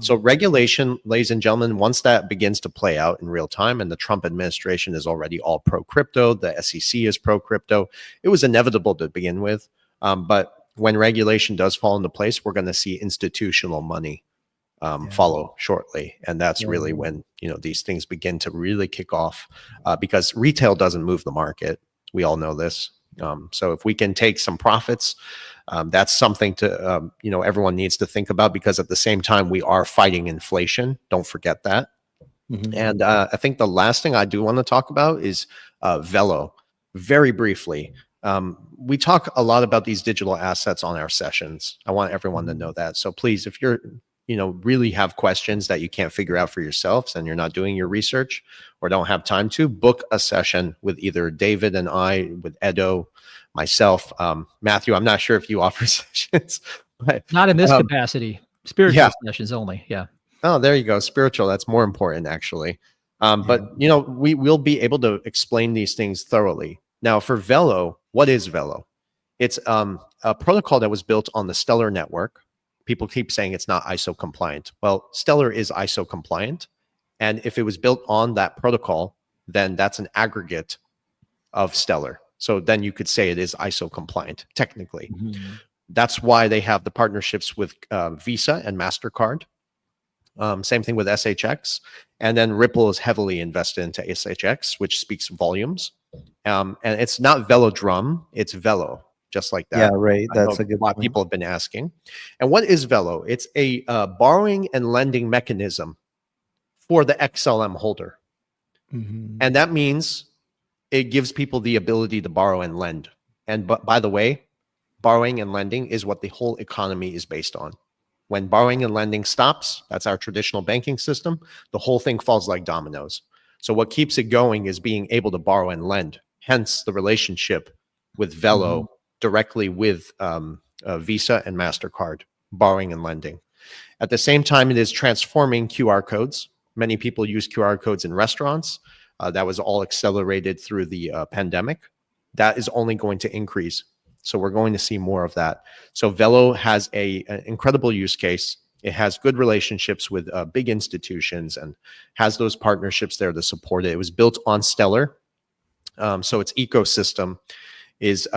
So regulation, ladies and gentlemen, once that begins to play out in real time, and the Trump administration is already all pro-crypto, the SEC is pro-crypto, it was inevitable to begin with. But when regulation does fall into place, we're going to see institutional money follow shortly. And that's really when, these things begin to really kick off because retail doesn't move the market. We all know this. So if we can take some profits, that's something to, everyone needs to think about, because at the same time, we are fighting inflation. Don't forget that. And I think the last thing I do want to talk about is Velo. Very briefly, we talk a lot about these digital assets on our sessions. I want everyone to know that. So please, if you're really have questions that you can't figure out for yourselves and you're not doing your research or don't have time to, book a session with either David and I, with Edo, myself. Matthew, I'm not sure if you offer sessions. But, not in this capacity. Spiritual sessions only. Yeah. Oh, there you go. Spiritual. That's more important, actually. But, we will be able to explain these things thoroughly. Now, for Velo, what is Velo? It's a protocol that was built on the Stellar network. People keep saying it's not ISO compliant. Well, Stellar is ISO compliant. And if it was built on that protocol, then that's an aggregate of Stellar. So then you could say it is ISO compliant, technically. Mhm. That's why they have the partnerships with Visa and MasterCard. Same thing with SHX. And then Ripple is heavily invested into SHX, which speaks volumes. And it's not Velodrum, it's Velo, just like that. Yeah, right. I know That's a good lot of point. people have been asking. And what is Velo? It's a borrowing and lending mechanism for the XLM holder. Mhm. And that means it gives people the ability to borrow and lend. And by the way, borrowing and lending is what the whole economy is based on. When borrowing and lending stops, that's our traditional banking system, the whole thing falls like dominoes. So what keeps it going is being able to borrow and lend, hence the relationship with Velo directly with Visa and MasterCard, borrowing and lending. At the same time, it is transforming QR codes. Many people use QR codes in restaurants. That was all accelerated through the pandemic. That is only going to increase. So we're going to see more of that. So Velo has an incredible use case. It has good relationships with big institutions and has those partnerships there to support it. It was built on Stellar. So its ecosystem is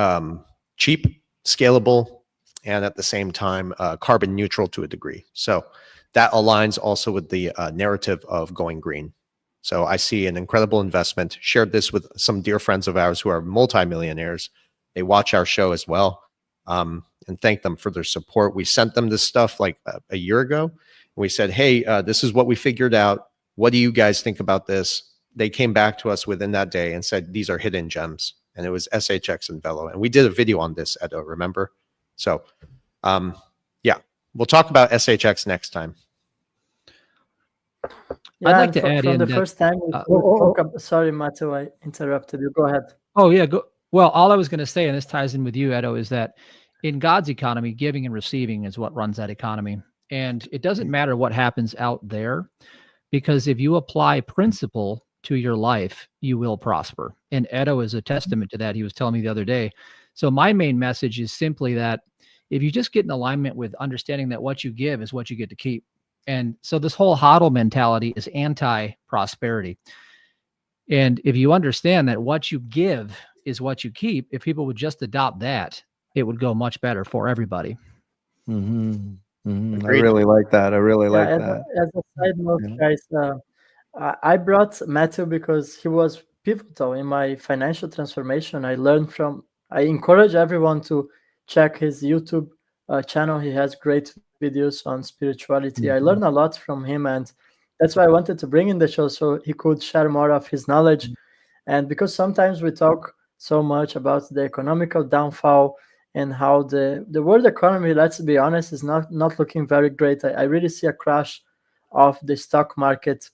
cheap, scalable, and at the same time, carbon neutral to a degree. So that aligns also with the narrative of going green. So I see an incredible investment. Shared this with some dear friends of ours who are multimillionaires. They watch our show as well, and thank them for their support. We sent them this stuff like a year ago. We said, hey, this is what we figured out. What do you guys think about this? They came back to us within that day and said, these are hidden gems. And it was SHX and Velo. And we did a video on this, Edo, remember? So, yeah, we'll talk about SHX next time. Yeah, I'd like and to add from in the that- first time we spoke sorry, Matthew, I interrupted you. Go ahead. Oh yeah. Well, all I was going to say, and this ties in with you, Edo, is that in God's economy, giving and receiving is what runs that economy. And it doesn't matter what happens out there, because if you apply principle to your life, you will prosper. And Edo is a testament to that. He was telling me the other day. So my main message is simply that if you just get in alignment with understanding that what you give is what you get to keep. And so this whole hodl mentality is anti-prosperity. And if you understand that what you give is what you keep, if people would just adopt that, it would go much better for everybody. I Agreed. really like that. I really like as that. as a side note, Yeah. guys, I brought Matthew because he was pivotal in my financial transformation. I encourage everyone to check his YouTube channel. He has great videos on spirituality. I learned a lot from him, and that's why I wanted to bring in the show so he could share more of his knowledge. And because sometimes we talk so much about the economical downfall and how the world economy, let's be honest, is not looking very great. I really see a crash of the stock market.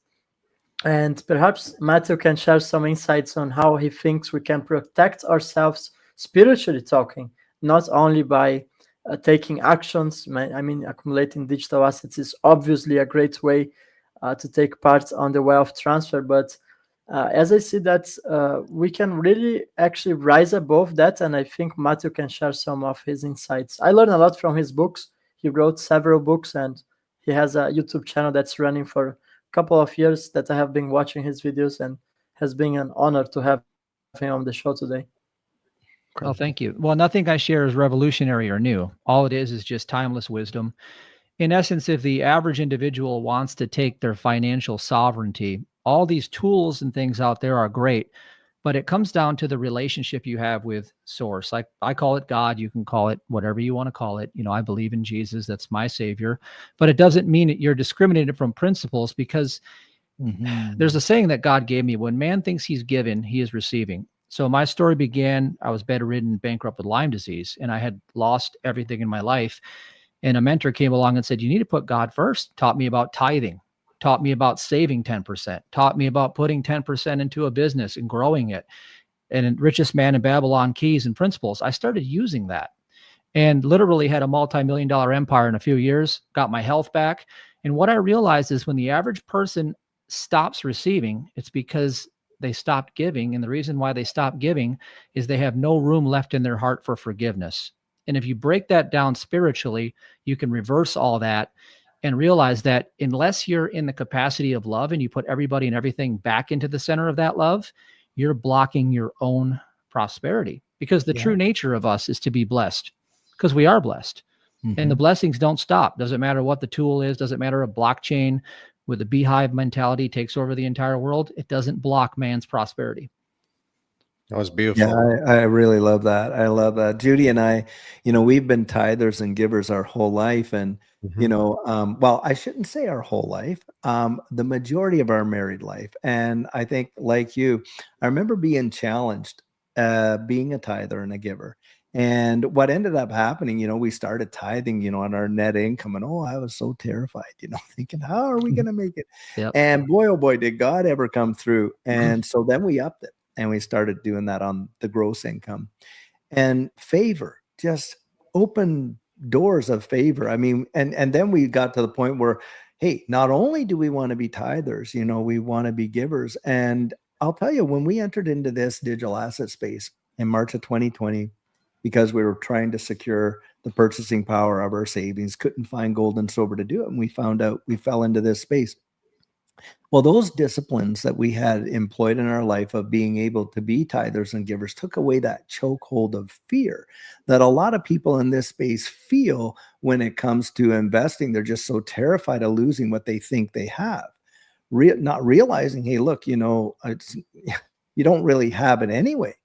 And perhaps Matthew can share some insights on how he thinks we can protect ourselves, spiritually talking, not only by taking actions. I mean, accumulating digital assets is obviously a great way to take part on the wealth transfer. But as I see that we can really actually rise above that. And I think Matthew can share some of his insights. I learned a lot from his books. He wrote several books, and he has a YouTube channel that's running for couple of years that I have been watching his videos, and has been an honor to have him on the show today. Oh, thank you. Well, nothing I share is revolutionary or new. All it is just timeless wisdom. In essence, if the average individual wants to take their financial sovereignty, all these tools and things out there are great, but it comes down to the relationship you have with source. Like I call it God, you can call it whatever you want to call it. You know, I believe in Jesus, that's my savior, but it doesn't mean that you're discriminated from principles, because there's a saying that God gave me: when man thinks he's given, he is receiving. So my story began, I was bedridden, bankrupt with Lyme disease, and I had lost everything in my life. And a mentor came along and said, you need to put God first. Taught me about tithing, taught me about saving 10%, taught me about putting 10% into a business and growing it. And Richest Man in Babylon keys and principles. I started using that and literally had a multi-million-dollar empire in a few years, got my health back. And what I realized is when the average person stops receiving, it's because they stopped giving. And the reason why they stop giving is they have no room left in their heart for forgiveness. And if you break that down spiritually, you can reverse all that and realize that unless you're in the capacity of love and you put everybody and everything back into the center of that love, you're blocking your own prosperity, because the Yeah. true nature of us is to be blessed, because we are blessed. And the blessings don't stop. Doesn't matter what the tool is. Doesn't matter a blockchain with a beehive mentality takes over the entire world. It doesn't block man's prosperity. That was beautiful. Yeah, I really love that. I love that. Judy and I, we've been tithers and givers our whole life. And, well, I shouldn't say our whole life, the majority of our married life. And I think, like you, I remember being challenged, being a tither and a giver. And what ended up happening, we started tithing, on our net income. And I was so terrified, thinking, how are we going to make it? Yep. And boy, oh boy, did God ever come through. And so then we upped it. And we started doing that on the gross income, and favor just opened doors of favor. I mean, and then we got to the point where, hey, not only do we want to be tithers, we want to be givers. And I'll tell you, when we entered into this digital asset space in March of 2020, because we were trying to secure the purchasing power of our savings, couldn't find gold and silver to do it. And we found out we fell into this space. Well, those disciplines that we had employed in our life of being able to be tithers and givers took away that chokehold of fear that a lot of people in this space feel when it comes to investing. They're just so terrified of losing what they think they have, not realizing, hey, look, you don't really have it anyway.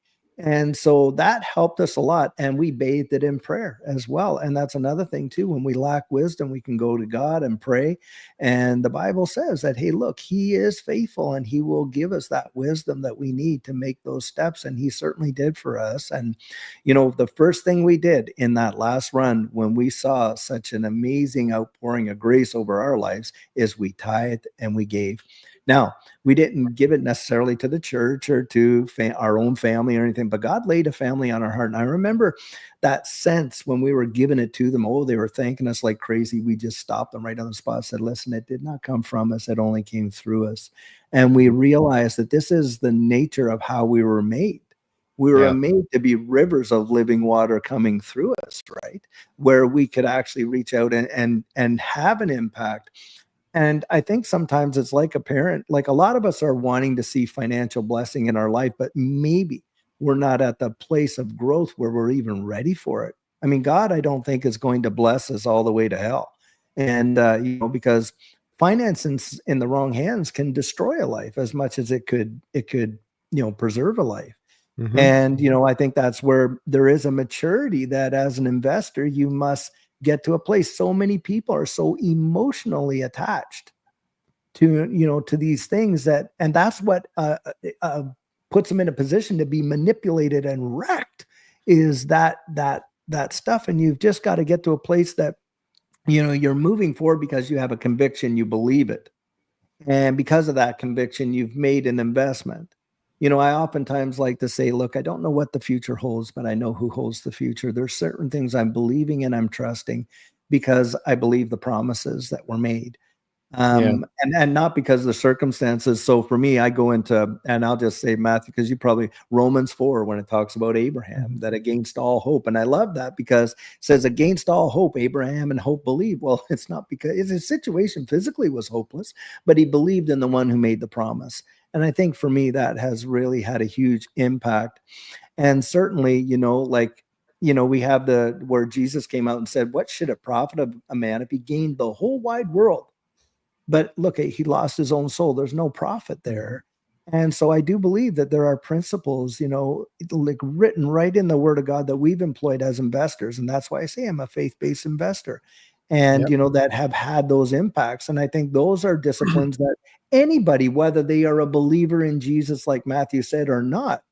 And so that helped us a lot. And we bathed it in prayer as well. And that's another thing too. When we lack wisdom, we can go to God and pray. And the Bible says that, hey, look, he is faithful and he will give us that wisdom that we need to make those steps. And he certainly did for us. And, the first thing we did in that last run, when we saw such an amazing outpouring of grace over our lives, is we tithed and we gave. Now, we didn't give it necessarily to the church or to our own family or anything, but God laid a family on our heart. And I remember that sense when we were giving it to them. They were thanking us like crazy. We just stopped them right on the spot, said, listen, it did not come from us. It only came through us. And we realized that this is the nature of how we were made. We were made to be rivers of living water coming through us, right? Where we could actually reach out and have an impact. And I think sometimes it's like a parent, like a lot of us are wanting to see financial blessing in our life, but maybe we're not at the place of growth where we're even ready for it. I mean, God, I don't think is going to bless us all the way to hell. And, because finance in the wrong hands can destroy a life as much as it could, preserve a life. And, I think that's where there is a maturity that as an investor, you must get to a place. So many people are so emotionally attached to these things and that's what puts them in a position to be manipulated and wrecked, is that stuff. And you've just got to get to a place that you're moving forward because you have a conviction, you believe it, and because of that conviction, you've made an investment. I oftentimes like to say, look, I don't know what the future holds, but I know who holds the future. There's certain things I'm believing and I'm trusting because I believe the promises that were made. And not because of the circumstances. So for me, I go into, and I'll just say, Matthew, because you probably, Romans 4, when it talks about Abraham, that against all hope. And I love that because it says against all hope, Abraham and hope believed. Well, it's not because his situation physically was hopeless, but he believed in the one who made the promise. And I think for me, that has really had a huge impact. And certainly, we have where Jesus came out and said, what should it profit a man if he gained the whole wide world? But look, he lost his own soul. There's no profit there. And so I do believe that there are principles, like written right in the Word of God that we've employed as investors. And that's why I say I'm a faith-based investor. And, that have had those impacts. And I think those are disciplines that anybody, whether they are a believer in Jesus, like Matthew said, or not,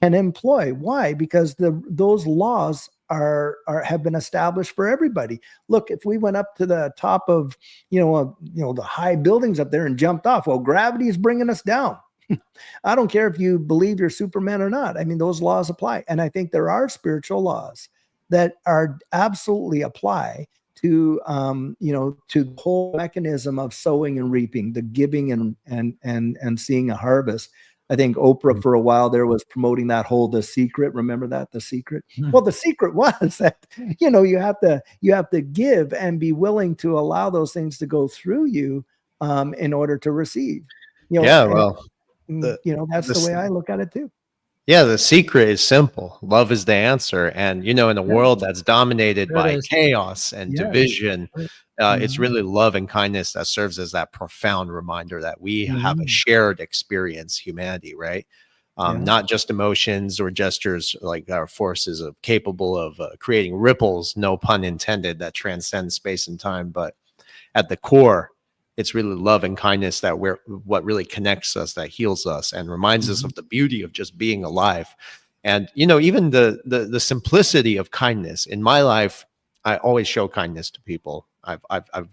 can employ. Why? Because those laws have been established for everybody. Look, if we went up to the top of, the high buildings up there and jumped off, well, gravity is bringing us down. I don't care if you believe you're Superman or not. I mean, those laws apply. And I think there are spiritual laws that are absolutely apply to, to the whole mechanism of sowing and reaping, the giving and seeing a harvest. I think Oprah for a while there was promoting that whole The Secret. Remember that, The Secret? Well, the secret was that, you have to give and be willing to allow those things to go through you in order to receive. That's the way I look at it too. Yeah, the secret is simple. Love is the answer. And, you know, in a world that's dominated There it by is. chaos and Yeah. division, it's Mhm. really love and kindness that serves as that profound reminder that we have a Mhm. shared experience, humanity, right? Yeah. Not just emotions or gestures, like our forces of capable of creating ripples, no pun intended, that transcend space and time. But at the core, it's really love and kindness that what really connects us, that heals us, and reminds us Mhm. of the beauty of just being alive. And you know, even the simplicity of kindness in my life, I always show kindness to people. I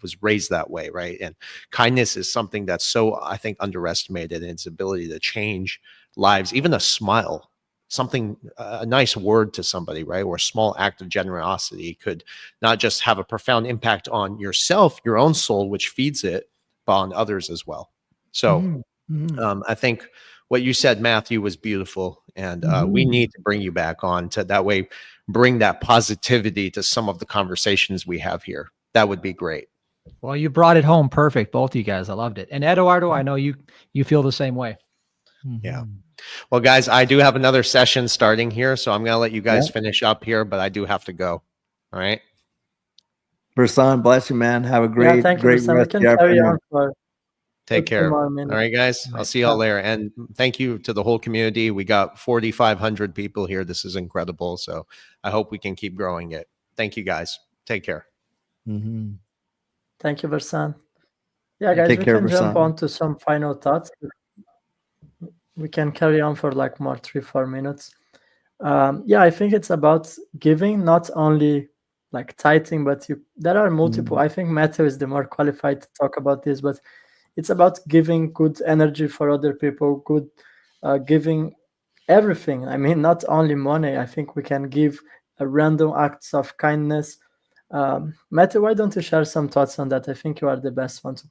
was raised that way, right? And kindness is something that's so, I think, underestimated in its ability to change lives. Even a smile, something, a nice word to somebody, right, or a small act of generosity could not just have a profound impact on yourself, your own soul, which feeds it, but on others as well. So Mhm. Mhm. I think what you said, Matthew, was beautiful, and we Mhm. need to bring you back on to that way, bring that positivity to some of the conversations we have here. That would be great. Well, you brought it home perfect, both of you guys. I loved it. And Eduardo, I know you feel the same way. Yeah. Mhm. Well, guys, I do have another session starting here, so I'm going to let you guys Yeah. finish up here, but I do have to go. All right. Versan, bless you, man. Have a Yeah, great, thank you, great Versan. We rest of can your carry afternoon. on for Take 2 care. more All minutes. right, guys. I'll Right. see y'all later. And thank you to the whole community. We got 4,500 people here. This is incredible. So I hope we can keep growing it. Thank you, guys. Take care. Mhm. Thank you, Versan. Yeah, Thank guys, Take we care, can jump Versan. on to some final thoughts. We can carry on for like more 3-4 minutes. Yeah, I think it's about giving, not only like tithing, but there are multiple. Mhm. I think Matthew is the more qualified to talk about this, but it's about giving good energy for other people, good giving everything. I mean, not only money. I think we can give random acts of kindness. Matthew, why don't you share some thoughts on that? I think you are the best one to.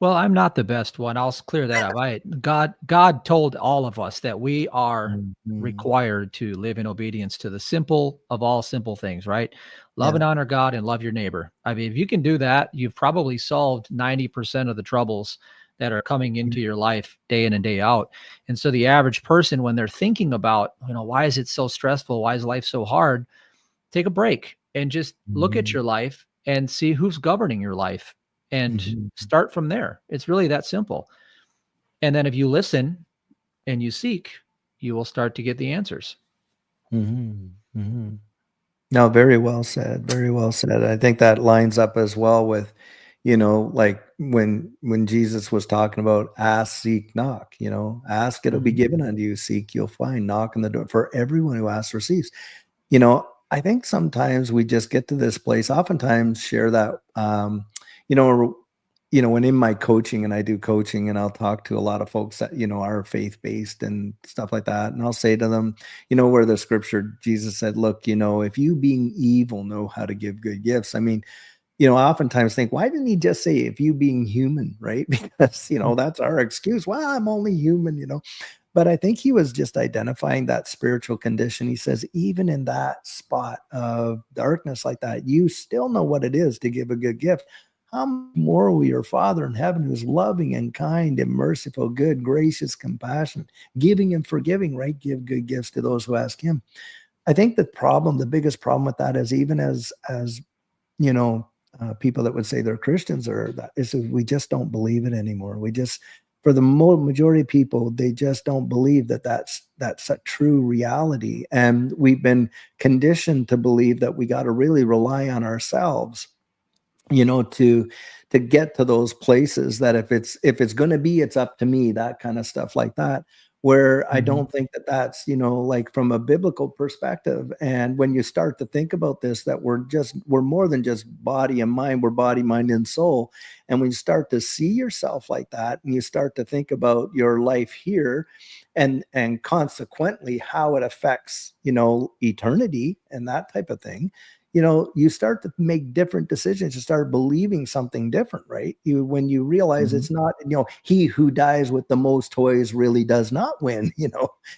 Well, I'm not the best one. I'll clear that up. God told all of us that we are Mhm. required to live in obedience to the simple of all simple things, right? Love Yeah. and honor God and love your neighbor. I mean, if you can do that, you've probably solved 90% of the troubles that are coming into your life day in and day out. And so the average person, when they're thinking about, why is it so stressful? Why is life so hard? Take a break and just look at Mhm. your life and see who's governing your life and Mhm. start from there. It's really that simple. And then if you listen and you seek, you will start to get the answers. Mhm. Mhm. No, very well said. Very well said. I think that lines up as well with, like when Jesus was talking about ask, seek, knock, ask, it'll be Mhm. given unto you, seek, you'll find, knock on the door. For everyone who asks receives. I think sometimes we just get to this place, oftentimes share that, you know, when in my coaching and I do coaching and I'll talk to a lot of folks that, are faith-based and stuff like that. And I'll say to them, where the scripture, Jesus said, look, if you being evil know how to give good gifts. I mean, I oftentimes think, why didn't he just say if you being human, right? Because, that's our excuse. Well, I'm only human. But I think he was just identifying that spiritual condition. He says, even in that spot of darkness like that, you still know what it is to give a good gift. How much more will your Father in heaven, who's loving and kind and merciful, good, gracious, compassionate, giving and forgiving, right? Give good gifts to those who ask him. I think the biggest problem with that is even as people that would say they're Christians or that is we just don't believe it anymore. We just, for the majority of people, they just don't believe that that's a true reality. And we've been conditioned to believe that we got to really rely on ourselves, to get to those places that if it's going to be, it's up to me, that kind of stuff like that, where I Mhm. don't think that that's, like from a biblical perspective. And when you start to think about this, that we're more than just body and mind, we're body, mind, and soul. And when you start to see yourself like that, and you start to think about your life here and consequently how it affects, eternity and that type of thing, you start to make different decisions. You start believing something different, right? When you realize Mhm. it's not, he who dies with the most toys really does not win,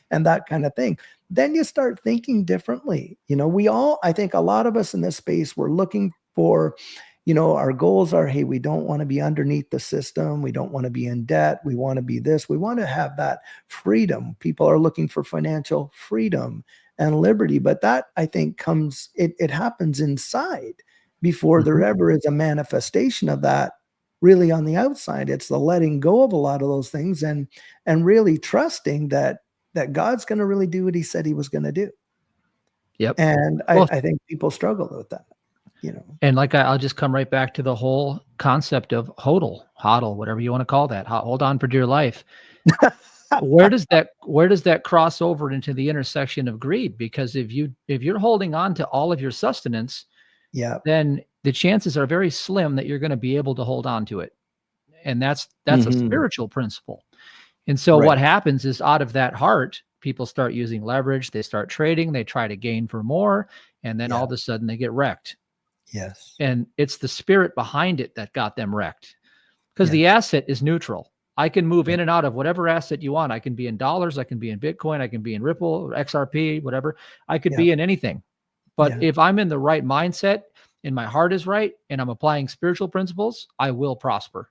and that kind of thing. Then you start thinking differently. I think a lot of us in this space, we're looking for, our goals are, hey, we don't want to be underneath the system. We don't want to be in debt. We want to be this. We want to have that freedom. People are looking for financial freedom and liberty. But that, I think, it happens inside before there ever is a manifestation of that really on the outside. It's the letting go of a lot of those things and really trusting that God's going to really do what he said he was going to do. Yep. And Well, I think people struggle with that, And like I'll just come right back to the whole concept of hodl, whatever you want to call that. Hold on for dear life. Where does that cross over into the intersection of greed? Because if you're holding on to all of your sustenance, then the chances are very slim that you're going to be able to hold on to it. And that's a spiritual principle. And so what happens is, out of that heart, people start using leverage, they start trading, they try to gain for more, and then all of a sudden they get wrecked. Yes. And it's the spirit behind it that got them wrecked, because the asset is neutral. I can move in and out of whatever asset you want. I can be in dollars, I can be in Bitcoin, I can be in Ripple or XRP, whatever. I could be in anything. But if I'm in the right mindset and my heart is right and I'm applying spiritual principles, I will prosper.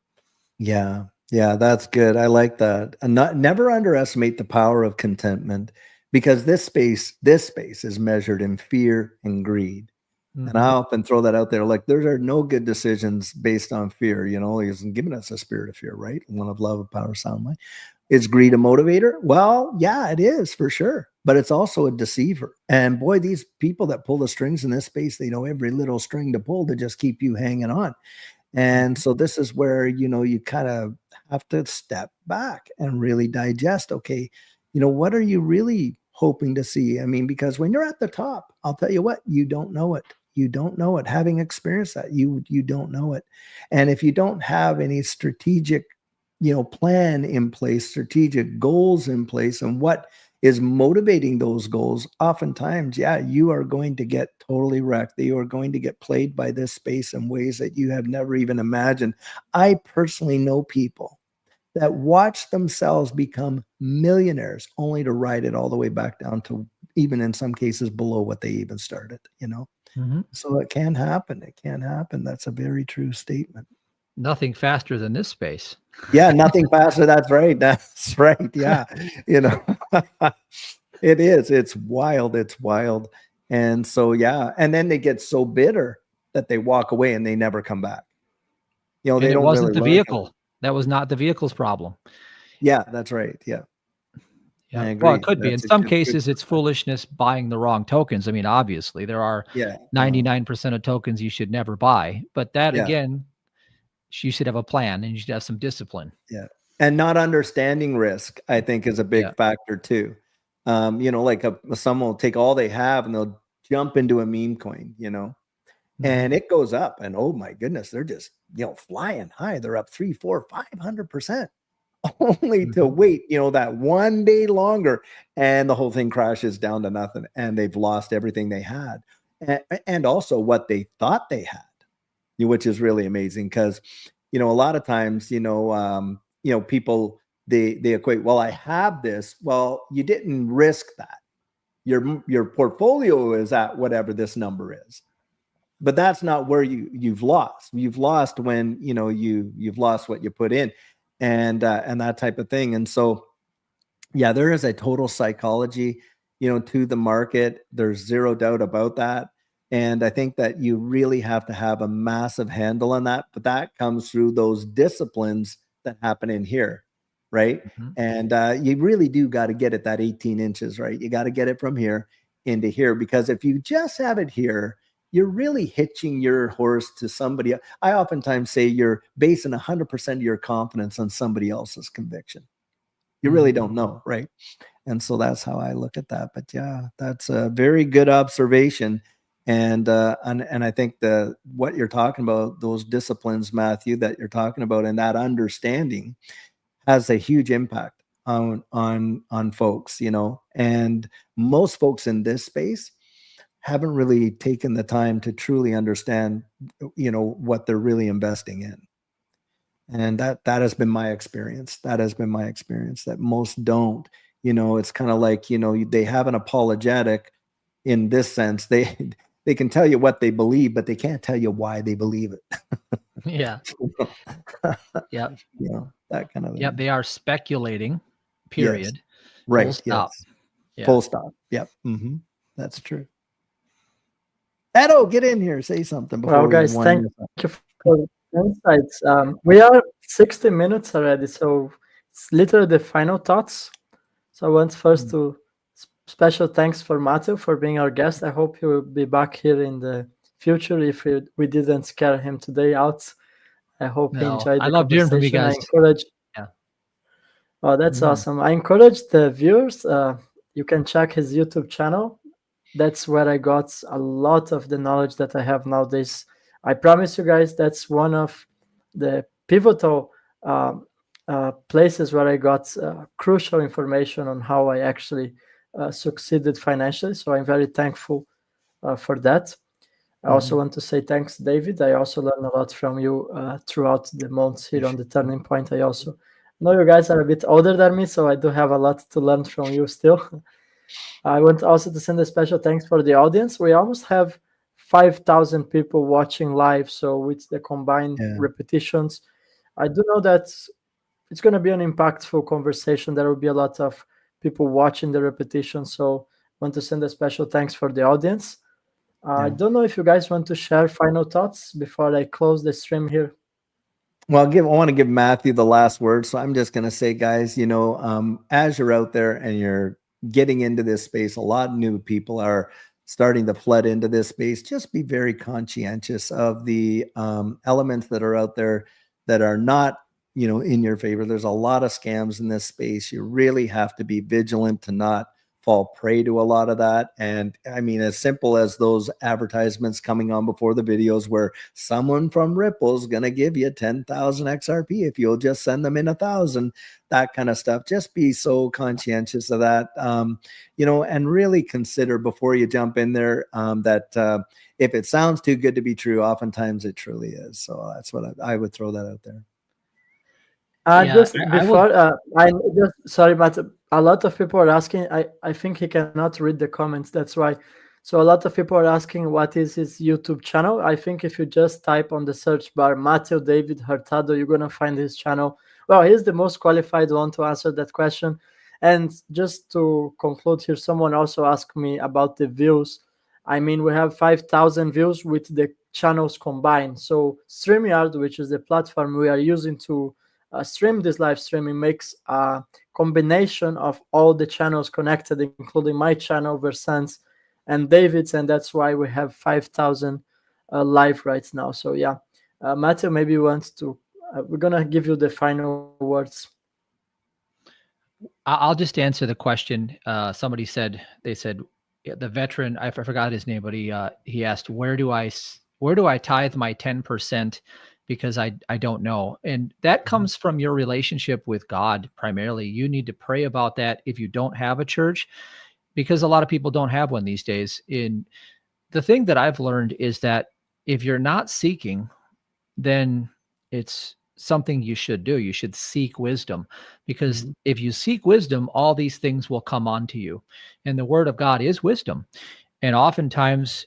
Yeah. Yeah, that's good. I like that. And never underestimate the power of contentment, because this space is measured in fear and greed. And I often throw that out there. Like, there are no good decisions based on fear. He hasn't given us a spirit of fear, right? One of love, of power, sound mind. Is greed a motivator? Well, yeah, it is for sure. But it's also a deceiver. And boy, these people that pull the strings in this space, they know every little string to pull to just keep you hanging on. And so this is where, you kind of have to step back and really digest. Okay, what are you really hoping to see? I mean, because when you're at the top, I'll tell you what, you don't know it. You don't know it. Having experienced that, you don't know it. And if you don't have any strategic, plan in place, strategic goals in place, and what is motivating those goals, oftentimes, you are going to get totally wrecked. You are going to get played by this space in ways that you have never even imagined. I personally know people that watch themselves become millionaires only to ride it all the way back down to, even in some cases, below what they even started, So it can happen. It can happen. That's a very true statement. Nothing faster than this space. Yeah, nothing faster. That's right. That's right. Yeah. It is. It's wild. It's wild. And so, and then they get so bitter that they walk away and they never come back. They And it don't wasn't really the vehicle. That was not the vehicle's problem. Yeah, that's right. Yeah. I agree. Well, it could be. In That's a some good cases, it's foolishness buying the wrong tokens. I mean, obviously, there are 99% of tokens you should never buy. But that, again, you should have a plan and you should have some discipline. Yeah. And not understanding risk, I think, is a big factor too. Like someone will take all they have and they'll jump into a meme coin, and it goes up, and oh my goodness, they're just, flying high. They're up 300, 400, 500%, only to wait, that one day longer, and the whole thing crashes down to nothing, and they've lost everything they had, and also what they thought they had, which is really amazing. Because, a lot of times, people, they equate, well, I have this. Well, you didn't risk that. Your portfolio is at whatever this number is, but that's not where you've lost. You've lost when, you've lost what you put in, and that type of thing. And so, there is a total psychology, to the market. There's zero doubt about that. And I think that you really have to have a massive handle on that, but that comes through those disciplines that happen in here, right? And you really do got to get it that 18 inches, right? You got to get it from here into here, because if you just have it here, you're really hitching your horse to somebody else. I oftentimes say you're basing 100% of your confidence on somebody else's conviction. You really don't know, right? And so that's how I look at that. But that's a very good observation. And I think what you're talking about, those disciplines, Matthew, that you're talking about, and that understanding has a huge impact on folks, and most folks in this space haven't really taken the time to truly understand, what they're really investing in. And that has been my experience. That most don't. It's kind of like, they have an apologetic in this sense. they can tell you what they believe, but they can't tell you why they believe it. Yeah. Yep. You know, that kind of thing. Yep. They are speculating, period. Yes. Right. Full stop. Yes. Yeah. Full stop. Yep. That's true. Edo, get in here. Say something before Well, we guys, wind thank this up. you for the insights. We are 60 minutes already, so it's literally the final thoughts. So I want first to special thanks for Matthew for being our guest. I hope he will be back here in the future if we didn't scare him today out. I hope he No, enjoyed I the love hearing from you conversation. I guys. encourage. Yeah. Oh, that's Mhm. awesome. I encourage the viewers. You can check his YouTube channel. That's where I got a lot of the knowledge that I have nowadays. I promise you guys, that's one of the pivotal places where I got crucial information on how I actually succeeded financially. So I'm very thankful for that. I also want to say thanks, David. I also learned a lot from you throughout the months here on the Turning Point. I also know you guys are a bit older than me, so I do have a lot to learn from you still. I want also to send a special thanks for the audience. We almost have 5,000 people watching live. So with the combined repetitions, I do know that it's going to be an impactful conversation. There will be a lot of people watching the repetition. So I want to send a special thanks for the audience. I don't know if you guys want to share final thoughts before I close the stream here. Well, I want to give Matthew the last word. So I'm just going to say, guys, you know, as you're out there and you're getting into this space, a lot of new people are starting to flood into this space. Just be very conscientious of the elements that are out there that are not, you know, in your favor. There's a lot of scams in this space. You really have to be vigilant to not fall prey to a lot of that. And I mean, as simple as those advertisements coming on before the videos where someone from Ripple's going to give you 10,000 XRP if you'll just send them in 1,000, that kind of stuff. Just be so conscientious of that, you know, and really consider before you jump in there that if it sounds too good to be true, oftentimes it truly is. So that's what I would throw that out there. Just before, sorry, but a lot of people are asking. I think he cannot read the comments. That's why. So a lot of people are asking what is his YouTube channel. I think if you just type on the search bar Matthew David Hurtado, you're gonna find his channel. Well, he's the most qualified one to answer that question. And just to conclude here, someone also asked me about the views. I mean, we have 5,000 views with the channels combined. So StreamYard, which is the platform we are using to stream this live streaming, makes a combination of all the channels connected, including my channel, Versan's, and David's, and that's why we have 5,000 live right now. So yeah, Matthew, maybe you want to, we're gonna give you the final words. I'll just answer the question. Somebody said, they said, the veteran, I forgot his name, but he asked, where do I tithe my 10%? Because I don't know. And that comes from your relationship with God primarily. You need to pray about that if you don't have a church, because a lot of people don't have one these days. In the thing that I've learned is that if you're not seeking, then it's something you should do. You should seek wisdom, because if you seek wisdom, all these things will come onto you. And the word of God is wisdom. And oftentimes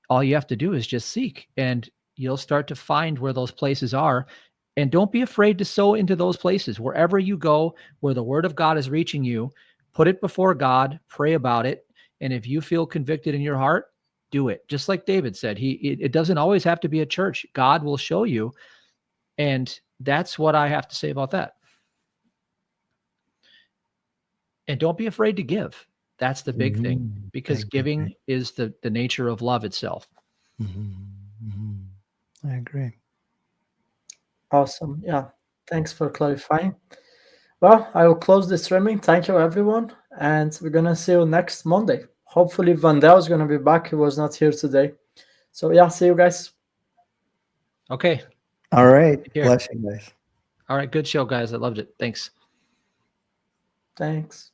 all you have to do is just seek, and you'll start to find where those places are. And don't be afraid to sow into those places. Wherever you go, where the word of God is reaching you, put it before God, pray about it. And if you feel convicted in your heart, do it. Just like David said, it doesn't always have to be a church. God will show you. And that's what I have to say about that. And don't be afraid to give. That's the big thing, because giving is the nature of love itself. I agree. Awesome. Yeah. Thanks for clarifying. Well, I will close the streaming. Thank you, everyone. And we're going to see you next Monday. Hopefully, Vandal is going to be back. He was not here today. So, yeah, see you guys. Okay. All right. Bless you guys. All right. Good show, guys. I loved it. Thanks. Thanks.